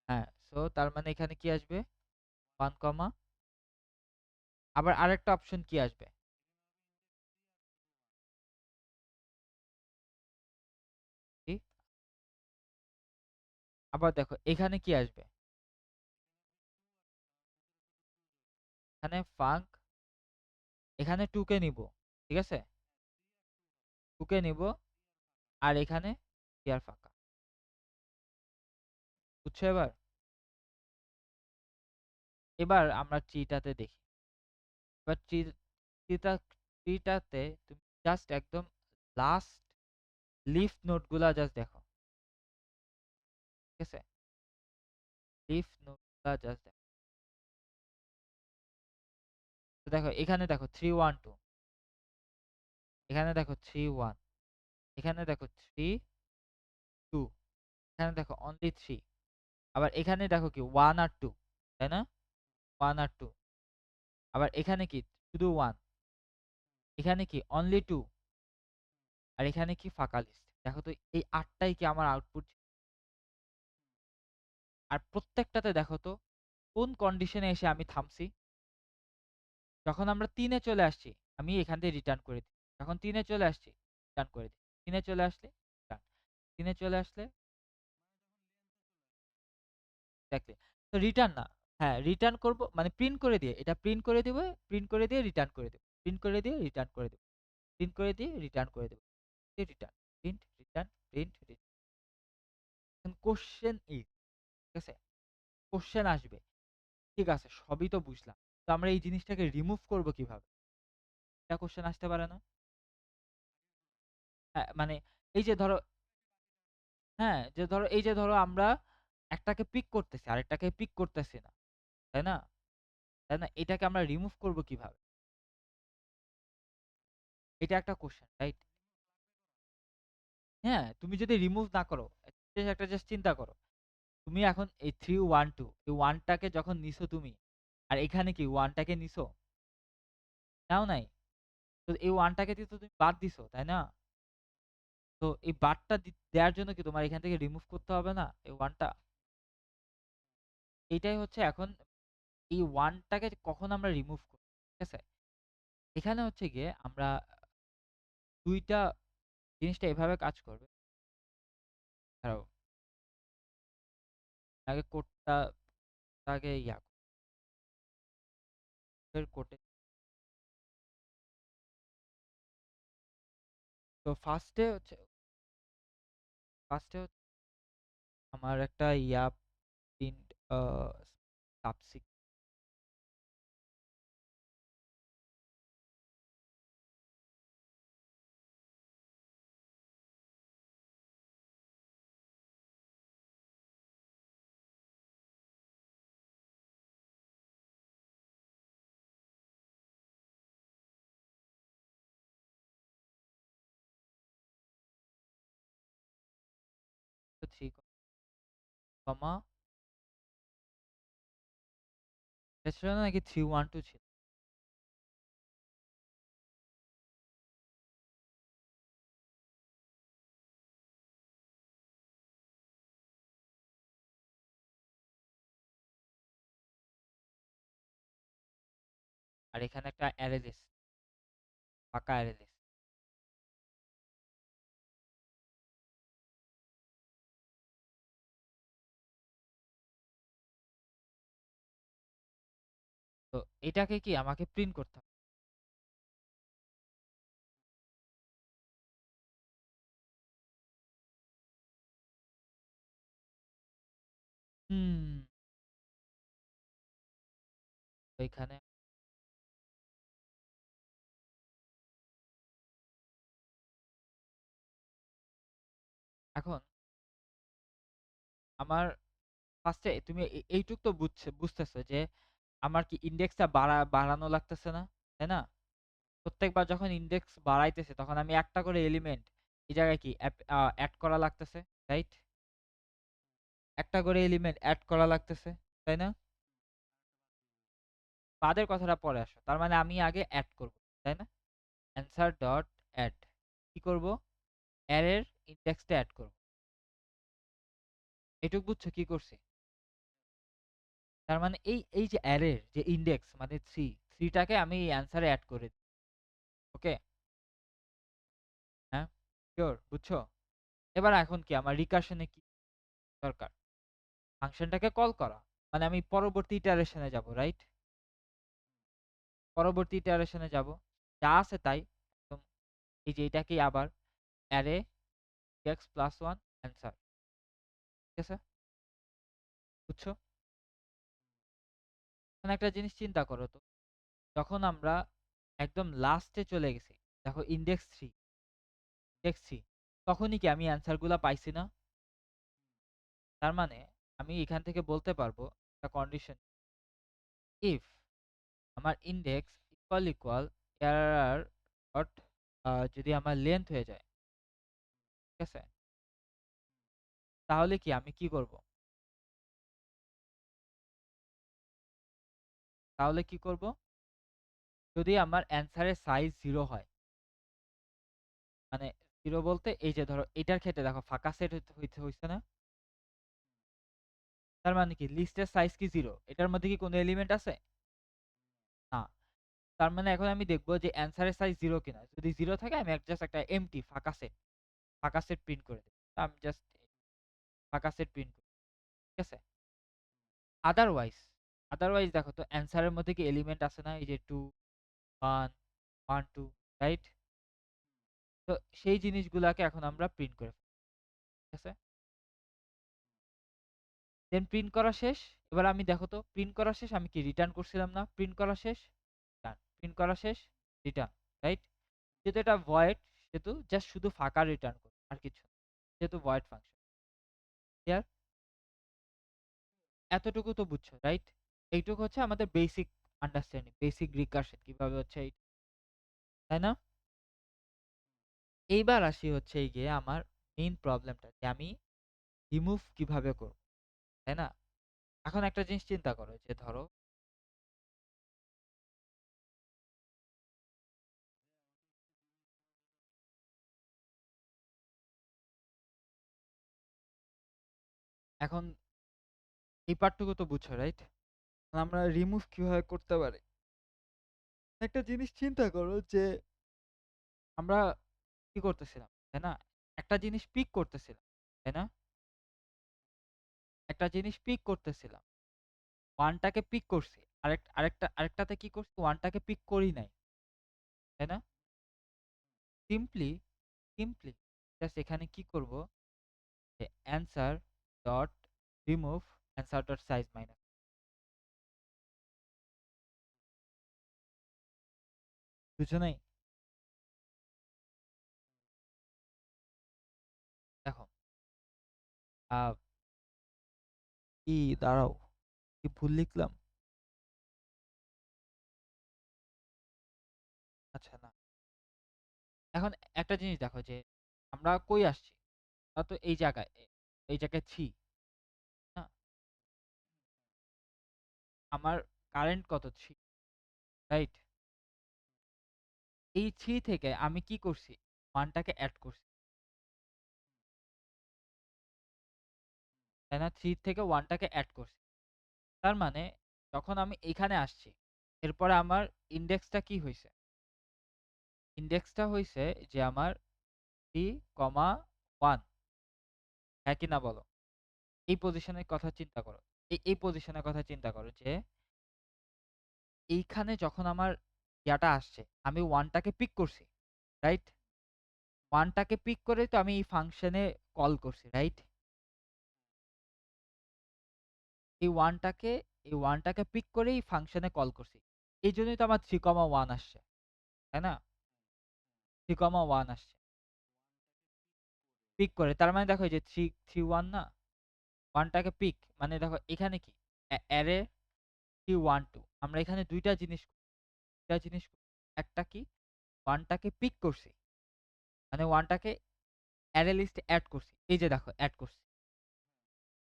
Speaker 1: হ্যাঁ, সো তার মানে এখানে কি আসবে? 1, আবার আরেকটা অপশন কি আসবে? কি? আবার দেখো এখানে কি আসবে? এখানে ফাঙ্ক, এখানে 2 কে নিব। ঠিক আছে? 2 কে নিব। আর এখানে ক্লিয়ার ফাঁকা। বুঝছো এবার? এবার আমরা ট্রিটাতে দেখি। এবার ট্রিটাতে তুমি জাস্ট একদম লাস্ট লিফ নোডগুলা জাস্ট দেখো, ঠিক আছে? লিফ নোডগুলা জাস্ট দেখো। তো দেখো এখানে দেখো 312, এখানে দেখো 31, এখানে দেখো 32, এখানে দেখো অনলি 3, আবার এখানে দেখো কি 1 আর 2, তাই না? 1 আর 2, আবার এখানে কি শুধু 1, এখানে কি অনলি 2, আর এখানে কি ফাঁকা লিস্ট। দেখো তো এই 8টাই কি আমার আউটপুট, আর প্রত্যেকটাতে দেখো তো কোন কন্ডিশনে এসে আমি থামছি। যখন আমরা 3-এ চলে আসছি আমি এখান থেকে রিটার্ন করে দিই, যখন 3-এ চলে আসছি রিটার্ন করে দিই, 3-এ চলে আসলে রিটার্ন, 3-এ চলে আসলে এক্স্যাক্টলি। তো রিটার্ন না, হ্যাঁ রিটার্ন করব মানে প্রিন্ট করে দিয়ে, এটা প্রিন্ট করে দিব, প্রিন্ট করে দিয়ে রিটার্ন করে দেব, প্রিন্ট করে দিয়ে রিটার্ন করে দেব, প্রিন্ট করে দিয়ে রিটার্ন করে দেব, return, print, return, print, return. Question is, ঠিক আছে, কোশ্চেন আসবে, ঠিক আছে সবই তো বুঝলাম, তো আমরা এই জিনিসটাকে রিমুভ করব কিভাবে? এটা কোশ্চেন আসতে পারে না? হ্যাঁ মানে এই যে ধরো, হ্যাঁ যে ধরো এই যে ধরো আমরা একটাকে পিক করতেছি আরেকটাকে পিক করতেছি না, তাই না? তাই না, এটাকে আমরা রিমুভ করব কিভাবে? এটা একটা কোশ্চেন, রাইট? হ্যাঁ তুমি যদি রিমুভ না করো, একটা জাস্ট চিন্তা করো, তুমি এখন এই 312 এই ওয়ানটাকে যখন নিছো তুমি, আর এখানে কি ওয়ানটাকে নিছো? নাও নাই। তো এই ওয়ানটাকে দিয়ে তো তুমি বাদ দিছো, তাই না? তো এই বাদটা দেওয়ার জন্য কি তোমার এখান থেকে রিমুভ করতে হবে না এই ওয়ানটা? এইটাই হচ্ছে এখন, এই ওয়ানটাকে কখন আমরা রিমুভ করি, ঠিক আছে? এখানে হচ্ছে গিয়ে আমরা দুইটা জিনিসটা এভাবে কাজ করবে। দাঁড়াও, আগে কোডটা আগে কোডে। তো ফার্স্টে আমার একটা প্রিন্ট সাবসিক, থ্রি কমা, এটা ছিল না নাকি 312 ছিল? আর এখানে একটা অ্যারে লিস্ট, ফাঁকা অ্যারে লিস্ট। তো এটাকে কি আমাকে প্রিন্ট করতে হবে? হুম, তো এখানে এখন আমার ফার্স্টে তুমি এইটুক তো বুঝতেছো যে আমার কি ইন্ডেক্সটা বাড়ানো লাগতেছে না, তাই না? প্রত্যেকবার যখন ইন্ডেক্স বাড়াইতেছে তখন আমি একটা করে এলিমেন্ট এই জায়গায় কি অ্যাড করা লাগতেছে, রাইট? একটা করে এলিমেন্ট অ্যাড করা লাগতেছে, তাই না? বাদের কথাটা পরে আসো, তার মানে আমি আগে অ্যাড করব, তাই না? অ্যান্সার ডট অ্যাড, কি করব? অ্যারের ইন্ডেক্সটা অ্যাড করব। এটুক বুঝছো কি করছি? তার মানে এই এই যে অ্যারের যে ইন্ডেক্স মানে থ্রিটাকে আমি এই অ্যান্সারে অ্যাড করে দিই। ওকে, হ্যাঁ শিওর বুঝছো? এবার এখন কি আমার রিকার্শনে কি দরকার? ফাংশনটাকে কল করা, মানে আমি পরবর্তী ইটারেশনে যাব, রাইট? পরবর্তী ইটারেশনে যাব, যা আছে তাই একদম, এই যে এটাকেই আবার array x plus one answer, ঠিক আছে? বুঝছো? এখন একটা জিনিস চিন্তা করো তো, যখন আমরা একদম লাস্টে চলে গেছি, দেখো ইন্ডেক্স 3 তখনই কি আমি অ্যান্সারগুলা পাইছি না? তার মানে আমি এখান থেকে বলতে পারবো একটা কন্ডিশন, ইফ আমার ইন্ডেক্স ইকুয়াল এরর ডট যদি আমার লেন্থ হয়ে যায়, ঠিক আছে, তাহলে কি আমি কি করব? তাহলে কি করব? যদি আমার অ্যান্সারের সাইজ 0 হয়, মানে 0 বলতে এই যে ধরো এটার ক্ষেত্রে দেখো ফাঁকা সেট হইছে না? তার মানে কি লিস্টের সাইজ কি 0? এটার মধ্যে কি কোনো এলিমেন্ট আছে? না। তার মানে এখন আমি দেখব যে অ্যান্সারের সাইজ 0 কিনা। যদি 0 থাকে আমি জাস্ট একটা এমটি ফাঁকা সেট প্রিন্ট করে দেব। আমি জাস্ট ফাঁকা সেট প্রিন্ট করি। ঠিক আছে? আদারওয়াইজ আদারওয়াইজ দেখো তো অ্যান্সারের মধ্যে কি এলিমেন্ট আছে না? এই যে 2 1 1 2, রাইট? তো সেই জিনিসগুলাকে এখন আমরা প্রিন্ট করে ফেলি। ঠিক আছে? দেন প্রিন্ট করা শেষ। এবার আমি দেখো তো প্রিন্ট করা শেষ, আমি কি রিটার্ন করছিলাম না? প্রিন্ট করা শেষ, রিটার্ন। প্রিন্ট করা শেষ, রিটার্ন, রাইট? যেহেতু এটা ভয়েড, সেহেতু জাস্ট শুধু ফাঁকা রিটার্ন করবে, আর কিছু না। যেহেতু ভয়েড ফাংশন। ক্লিয়ার? এতটুকু তো বুঝছো, রাইট? এইটুকু হচ্ছে আমাদের বেসিক আন্ডারস্ট্যান্ডিং, বেসিক রিকারশন কিভাবে হচ্ছে তাই না? এইবার আসি হচ্ছে এই গিয়ে আমার মেইন প্রবলেমটা, যে আমি রিমুভ কিভাবে করব, তাই না? এখন একটা জিনিস চিন্তা করো, যে ধরো এখন এই পার্টটুকু তো বুঝছো, রাইট? আমরা রিমুভ কিভাবে করতে পারি, একটা জিনিস চিন্তা করো, যে আমরা কি করতেছিলাম, তাই না? একটা জিনিস পিক করতেছিলাম, তাই না? একটা জিনিস পিক করতেছিলাম, ওয়ানটাকে পিক করছি, আরেকটাতে কি করছি, ওয়ানটাকে পিক করি নাই, তাই না? সিম্পলি সিম্পলি জাস্ট এখানে কি করব, যে answer dot remove answer dot size minus, বুঝছো নাই? দেখো কি দাঁড়াও, কি ভুল লিখলাম? আচ্ছা না, এখন একটা জিনিস দেখো, যে আমরা কই আসছি, আমরা তো এই জায়গায় ছি না? আমার কারেন্ট কত ছি, রাইট? এই ছি থেকে আমি কি করছি, ওয়ানটাকে অ্যাড করছি, তাই না? থ্রি থেকে ওয়ানটাকে অ্যাড করছি। তার মানে যখন আমি এখানে আসছি, এরপরে আমার ইন্ডেক্সটা কি হয়েছে, ইন্ডেক্সটা হয়েছে যে আমার 3,1, হ্যাঁ কি না বলো? এই পজিশনের কথা চিন্তা করো, এই পজিশনের কথা চিন্তা করো, যে এইখানে যখন আমার ইয়াটা আসছে, আমি ওয়ানটাকে পিক করছি, রাইট? ওয়ানটাকে পিক করে তো আমি এই ফাংশনে কল করছি, রাইট? এই ওয়ানটাকে এই ওয়ানটাকে পিক করে এই ফাংশনে কল করছি, এই জন্যই তো আমার 3,1 আসছে, তাই না? 3,1 আসছে পিক করে, তার মানে দেখো এই যে 3 3 1 না, ওয়ানটাকে পিক মানে দেখো এখানে কি অ্যারে 3 1 2, আমরা এখানে দুইটা জিনিস একটা কি, ওয়ানটাকে পিক করছি, মানে ওয়ানটাকে অ্যারে লিস্টে অ্যাড করছি, এই যে দেখো অ্যাড করছি,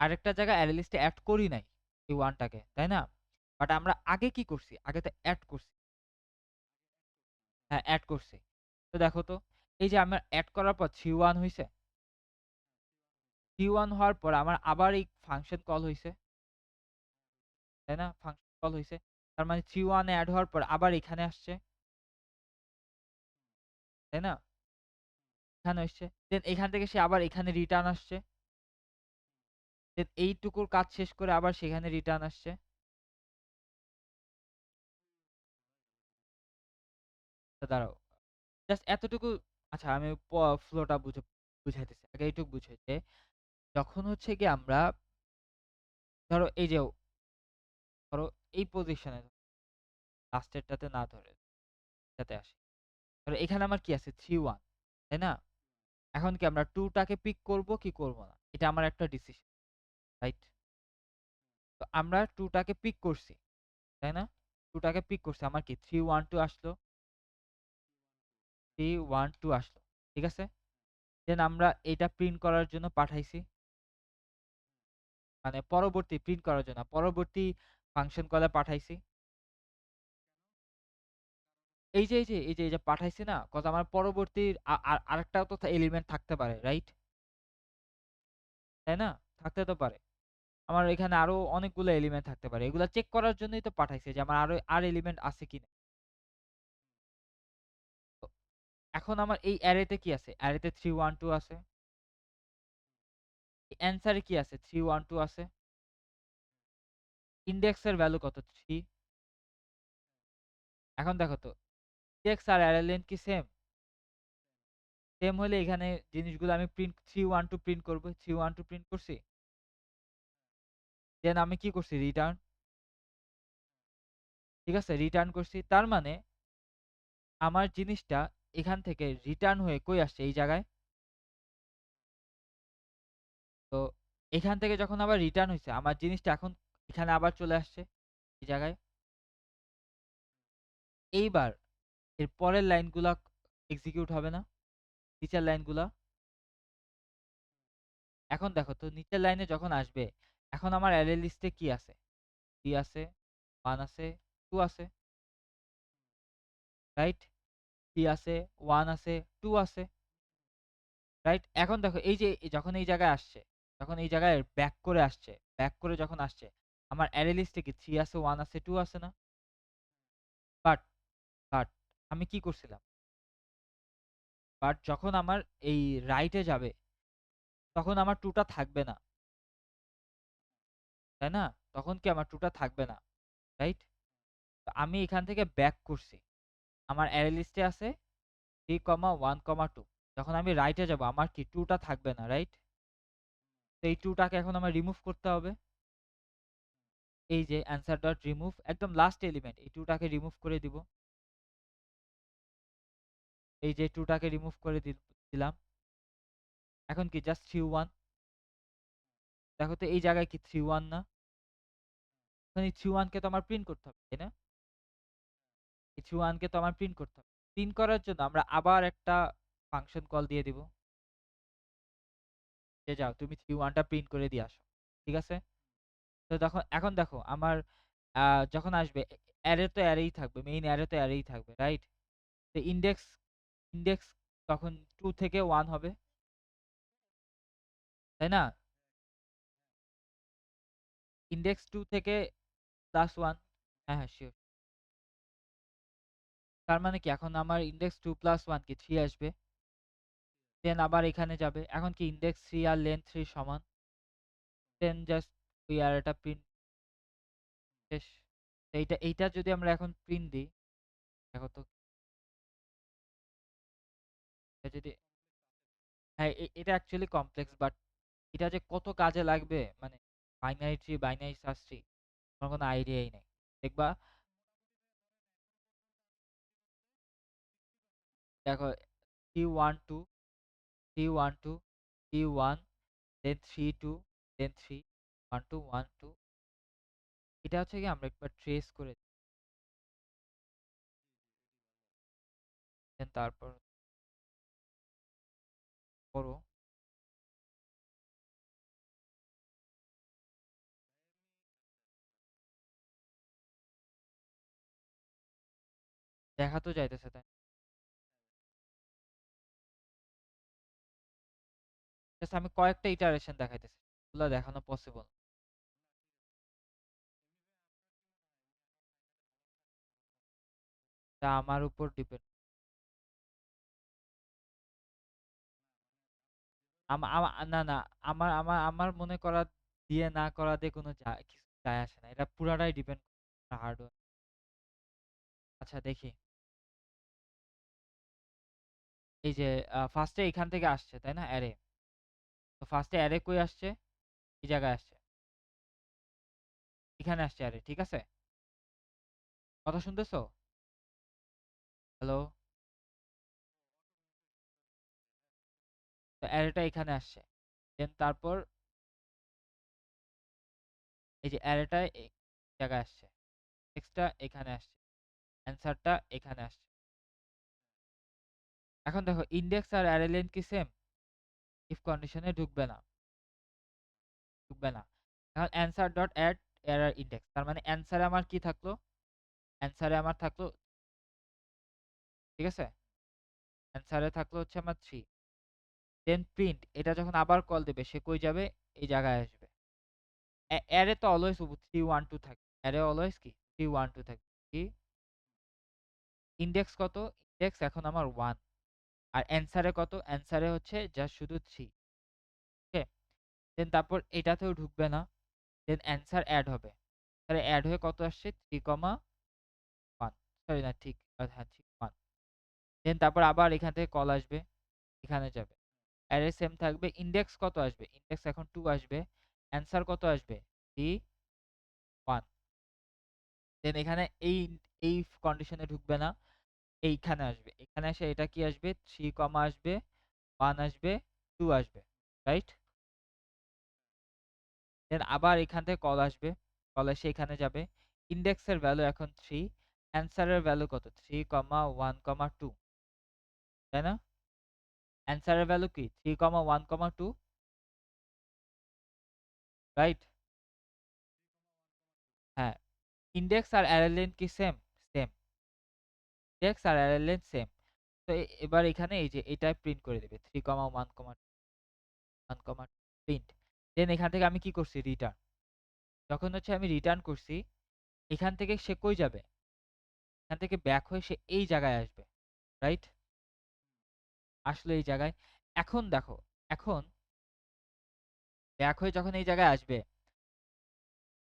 Speaker 1: আরেকটা জায়গায় অ্যারে লিস্টে অ্যাড করি নাই এই ওয়ানটাকে, তাই না? বাট আমরা আগে কি করছি, আগে তো অ্যাড করছি, হ্যাঁ অ্যাড করছি। তো দেখো তো, এই যে আমার অ্যাড করার পর 3 1 হয়েছে, 3 1 হওয়ার পর আমার আবার এই ফাংশন কল হয়েছে, তাই না? ফাংশন কল হয়েছে, তার মানে 3 1 অ্যাড হওয়ার পর আবার এখানে আসছে, তাই না? এখানে আসছে, দেন এখান থেকে সে আবার এখানে রিটার্ন আসছে, দেন এইটুকুর কাজ শেষ করে আবার সেখানে রিটার্ন আসছে। তো দাঁড়াও, জাস্ট এতটুকু। আচ্ছা আমি ফ্লোটা বুঝাইতেছি, আগে এইটুকু বুঝে, যে যখন হচ্ছে কি আমরা ধরো এই যে ধরো এই পজিশনে লাস্টেরটাতে না ধরে যাতে আসি, তাহলে এখানে আমার কি আছে 3 1, তাই না? এখন কি আমরা 2 টাকে পিক করব কি করব না? এটা আমার একটা ডিসিশন, রাইট? তো আমরা 2 টাকে পিক করছি, তাই না? 2 টাকে পিক করছি। আমার কি 3 1 2 আসলো, 3 1 2 আসলো। ঠিক আছে? দেন আমরা এটা প্রিন্ট করার জন্য পাঠাইছি। মানে পরবর্তী প্রিন্ট করার জন্য পরবর্তী ফাংশন কলে পাঠাইছি। এই যে পাঠাইছি না? কজ আমার পরবর্তী আরেকটাও তো এলিমেন্ট থাকতে পারে, রাইট? তাই না? থাকতে তো পারে। আমার এখানে আরো অনেকগুলো এলিমেন্ট থাকতে পারে। এগুলা চেক করার জন্যই তো পাঠাইছি যে আমার আর এলিমেন্ট আছে কিনা। তো এখন আমার এই অ্যারেতে কি আছে? অ্যারেতে 3 1 2 আছে। অ্যান্সারে কি আছে? 3 1 2 আছে। ইনডেক্সের ভ্যালু কত? 3। এখন দেখো তো, ইনডেক্স আর অ্যারে লেন্থ কি সেম? সেম হলে এখানে জিনিসগুলো আমি প্রিন্ট 3 1 2 প্রিন্ট করব। 3 1 2 প্রিন্ট করছি। দেন আমি কি করছি? রিটার্ন। ঠিক আছে? রিটার্ন করছি। তার মানে আমার জিনিসটা এখান থেকে রিটার্ন হয়ে কই আসছে? এই জায়গায়। তো এখান থেকে যখন আবার রিটার্ন হইছে, আমার জিনিসটা এখন এখানে আবার চলে আসছে এই জায়গায়। এইবার এর পরের লাইনগুলা এক্সিকিউট হবে না? নিচের লাইনগুলা। এখন দেখো তো নিচের লাইনে যখন আসবে, এখন আমার অ্যারে লিস্টে কি আছে? 3 আছে, 1 আছে, 2 আছে, রাইট? 3 আছে, 1 আছে, 2 আছে, রাইট? এখন দেখো এই যে যখন এই জায়গায় আসছে, যখন এই জায়গায় ব্যাক করে আসছে, ব্যাক করে যখন আসছে, আমার অ্যারে লিস্টে কি 3 আছে, 1 আছে, 2 আছে না? বাট বাট আমি কি করছিলাম? বাট যখন আমার এই রাইটে যাবে, তখন আমার 2 টা থাকবে না, তাই না? তখন কি আমার 2 টা থাকবে না, রাইট? তো আমি এখান থেকে ব্যাক করছি। আমার অ্যারে লিস্টে আছে 3, 1, 2। যখন আমি রাইটে যাব আমার কি 2 টা থাকবে না, রাইট? তো এই 2 টাকে এখন আমার রিমুভ করতে হবে। এই যে answer ডট রিমুভ, একদম লাস্ট এলিমেন্ট, এই 2 টাকে রিমুভ করে দিব। এই যে 2 টাকে রিমুভ করে দিলাম। এখন কি জাস্ট 3 1। দেখো তো এই জায়গায় কি 3 1 না? এখন এই 3 1 কে তো আমার প্রিন্ট করতে হবে, তাই না? এই 3 1 কে তো আমার প্রিন্ট করতে হবে। প্রিন্ট করার জন্য আমরা আবার একটা ফাংশন কল দিয়ে দিব। যে যাও তুমি 3 1 টা প্রিন্ট করে দিয়ে আসো। ঠিক আছে? তো এখন দেখো আমার যখন আসবে অ্যারে তো অ্যারেই থাকবে, মেইন অ্যারে তো অ্যারেই থাকবে, রাইট? তো ইনডেক্স তখন 2 থেকে 1 হবে, তাই না? ইনডেক্স 2 থেকে প্লাস 1। হ্যাঁ, হ্যাঁ, শিওর। তার মানে কি এখন আমার ইনডেক্স 2 প্লাস 1 কি 3 আসবে। দেন আবার এখানে যাবে। এখন কি ইনডেক্স 3 আর লেন্থ 3 সমান। দেন জাস্ট ওই অ্যারেটা প্রিন্ট, শেষ। তো এইটা যদি আমরা এখন প্রিন্ট দিই, দেখো তো এটা যদি, হ্যাঁ, এটা অ্যাকচুয়ালি কমপ্লেক্স, বাট এটা যে কত কাজে লাগবে, মানে binary tree, binary search tree, আমার কোনো আইডিয়াই নেই। দেখবা, দেখো 3 1 2, 3 1 2, 3 1, দেন 3 2, দেন 3 1 2 1 2। এটা হচ্ছে কি আমরা একবার ট্রেস করে দেন তারপর করো। দেখা তো যাইতেছে, তাই জাস্ট আমি কয়েকটা ইটারেশন দেখাইতেছি, এগুলো দেখানো পসিবল। তা আমার উপর ডিপেন্ড। না, না, আমার আমার আমার মনে করা দিয়ে না করা দিয়ে কোনো কিছু যায় আসে না, এটা পুরাটাই ডিপেন্ড হার্ডওয়্যার। আচ্ছা দেখি, এই যে ফার্স্টে এখান থেকে আসছে, তাই না? অ্যারে। তো ফার্স্টে অ্যারে কই আসছে? এই জায়গায় আসছে, এখানে আসছে অ্যারে, ঠিক আছে? কথা শুনতেছো? হ্যালো? তো অ্যারেটা এখানে আসছে। দেন তারপর এই যে অ্যারেটা এই জায়গায় আসছে, টেক্সটটা এখানে আসছে, অ্যান্সারটা এখানে আসছে। এখন দেখো ইন্ডেক্স আর অ্যারে লেন্থ কি সেম? ইফ কন্ডিশনে ঢুকবে না। এখন answer dot add error index, তার মানে অ্যান্সারে আমার কি থাকলো? অ্যান্সারে আমার থাকলো, ঠিক আছে, অ্যান্সারে থাকলো হচ্ছে আমার 3। দেন প্রিন্ট, এটা যখন আবার কল দেবে সে কই যাবে? এই জায়গায় আসবে। অ্যারে তো অলওয়েজ 3 1 2 থাকে, অ্যারে অলওয়েজ কি 3 1 2 থাকে। কি ইন্ডেক্স কত? ইন্ডেক্স এখন আমার 1, আর অ্যান্সারে কত? অ্যান্সারে হচ্ছে জাস্ট শুধু 3। ওকে, দেন তারপর এটাতেও ঢুকবে না। দেন অ্যান্সার অ্যাড হবে, তাহলে অ্যাড হয়ে কত আসছে? 3,1, সরি না, ঠিক, হ্যাঁ ঠিক 1। দেন তারপর আবার এখান থেকে কল আসবে, এখানে যাবে, অ্যারে সেম থাকবে। ইন্ডেক্স কত আসবে? ইন্ডেক্স এখন 2 আসবে। অ্যান্সার কত আসবে? 3 1। দেন এখানে এই এই কন্ডিশনে ঢুকবে না, এইখানে আসবে, এখানে এসে এটা কি আসবে? 3 কমা আসবে, 1 আসবে, 2 আসবে, রাইট? দেন আবার এখান থেকে কল আসবে, কল এসে এখানে যাবে। ইন্ডেক্সের ভ্যালু এখন 3, অ্যান্সারের ভ্যালু কত? 3 1 2, তাই না? অ্যান্সারের ভ্যালু কি 3 1 2, রাইট? হ্যাঁ, ইন্ডেক্স আর অ্যারে লেন্থ কি সেম? সেম। ইন্ডেক্স আর অ্যারে লেন্থ সেম। তো এবার এখানে এই যে এটা প্রিন্ট করে দেবে 3 1 1 প্রিন্ট। দেন এখান থেকে আমি কি করছি? রিটার্ন। যখন হচ্ছে আমি রিটার্ন করছি, এখান থেকে সে কই যাবে? এখান থেকে ব্যাক হয়ে সে এই জায়গায় আসবে, রাইট? আসলে এই জায়গায়। এখন দেখো, এখন ব্যাক হয়ে যখন এই জায়গায় আসবে,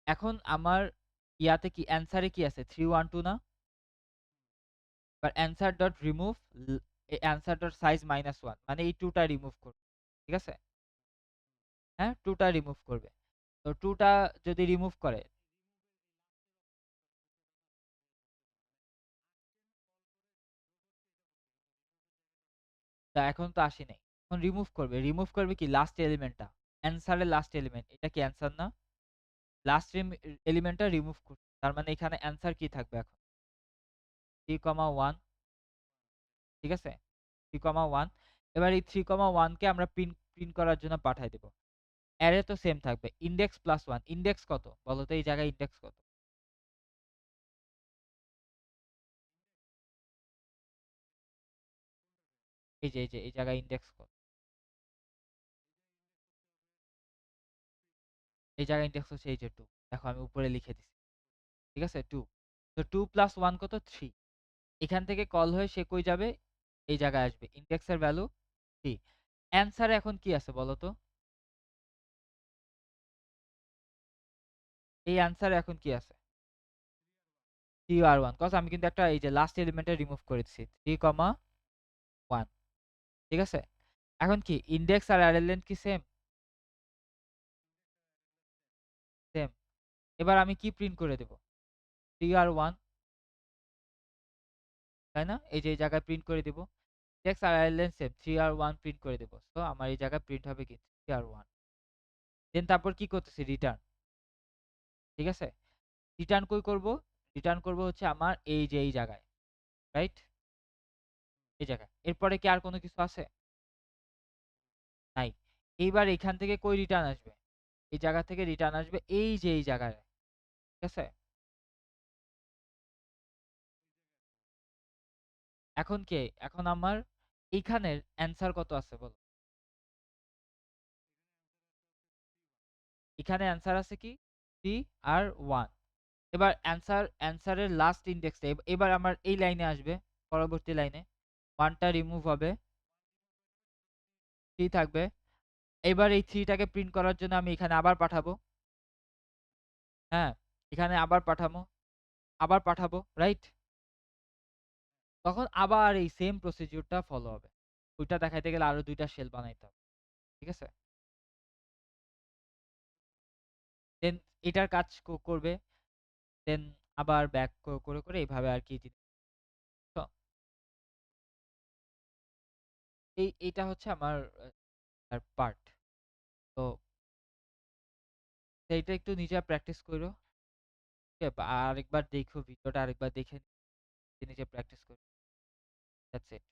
Speaker 1: এখন আমার ইয়াতে কি অ্যান্সারে কি আছে? 3 1 2 না? এবার answer dot remove answer dot size -1, মানে এই 2 টা রিমুভ করবে, ঠিক আছে? হ্যাঁ, 2 টা রিমুভ করবে। তো 2 টা যদি রিমুভ করে, তা এখন তো আসি নাই। এখন রিমুভ করবে। রিমুভ করবে কি? লাস্ট এলিমেন্টটা। অ্যান্সারের লাস্ট এলিমেন্ট। এটা কি অ্যান্সার না? লাস্ট এলিমেন্টটা রিমুভ করছে। তার মানে এখানে অ্যান্সার কি থাকবে এখন? 3, 1, ঠিক আছে? 3, 1। এবার এই 3, 1 কে আমরা প্রিন্ট করার জন্য পাঠাই দেব। অ্যারে তো সেম থাকবে। Index plus 1। ইনডেক্স কত? বলো তো এই জায়গায় ইনডেক্স কত? এই যে এই জায়গায় ইনডেক্স কত? এই জায়গায় ইনডেক্স হচ্ছে এই যে 2। দেখো আমি উপরে লিখে দিছি। ঠিক আছে? 2। তো 2 প্লাস 1 কত? 3। এখান থেকে কল হয়ে সে কই যাবে? এই জায়গায় আসবে। ইনডেক্সের ভ্যালু 3। অ্যান্সারে এখন কি আছে বলো তো? এই অ্যান্সারে এখন কি আছে? 3 আর 1, কজ আমি কিন্তু একটা এই যে লাস্ট এলিমেন্টটা রিমুভ করে দিছি। 3, 1, ঠিক আছে? এখন কি ইনডেক্স আর অ্যারে লেন্থ কি সেম? সেম। এবার আমি কি প্রিন্ট করে দেব? 3 আর 1, তাই না? এই যে এই জায়গায় প্রিন্ট করে দেব। ইনডেক্স আর অ্যারে লেন্থ সেম, 3 আর 1 প্রিন্ট করে দেব। সো আমার এই জায়গায় প্রিন্ট হবে কি? 3 আর 1। দেন তারপর কি করতেছি? রিটার্ন। ঠিক আছে? রিটার্ন কই করব? রিটার্ন করব হচ্ছে আমার এই যে এই জায়গায়, রাইট? এই জায়গায়। এরপরে কি আর কোনো কিছু আছে? নাই। এইবার এখান থেকে কই রিটার্ন আসবে? এই জায়গা থেকে রিটার্ন আসবে এই যে এই জায়গায়। ঠিক আছে? এখন কে? এখন আমার এইখানের অ্যান্সার কত আছে বলো? এখানে অ্যান্সার আছে কি? 3 আর 1। এবার অ্যান্সারের লাস্ট ইনডেক্সটা এবার আমার এই লাইনে আসবে, পরবর্তী লাইনে 1 টা রিমুভ হবে, 3 থাকবে। এবার এই 3 টাকে প্রিন্ট করার জন্য আমি এখানে আবার পাঠাবো। হ্যাঁ, এখানে আবার পাঠাবো, রাইট? তখন আবার এই সেম প্রসিডিউরটা ফলো হবে। ওইটা দেখাইতে গেলে আরো 2 টা শেল বানাইতে হবে। ঠিক আছে? দেন এটার কাজ করবে। দেন আবার ব্যাক করে এইভাবে আর কি তো এইটা হচ্ছে আমার আর পার্ট। তো এইটা একটু নিজে প্র্যাকটিস কইরো। আরেকবার দেখো ভিডিওটা আরেকবার দেখে নিজে প্র্যাকটিস করো। That's it.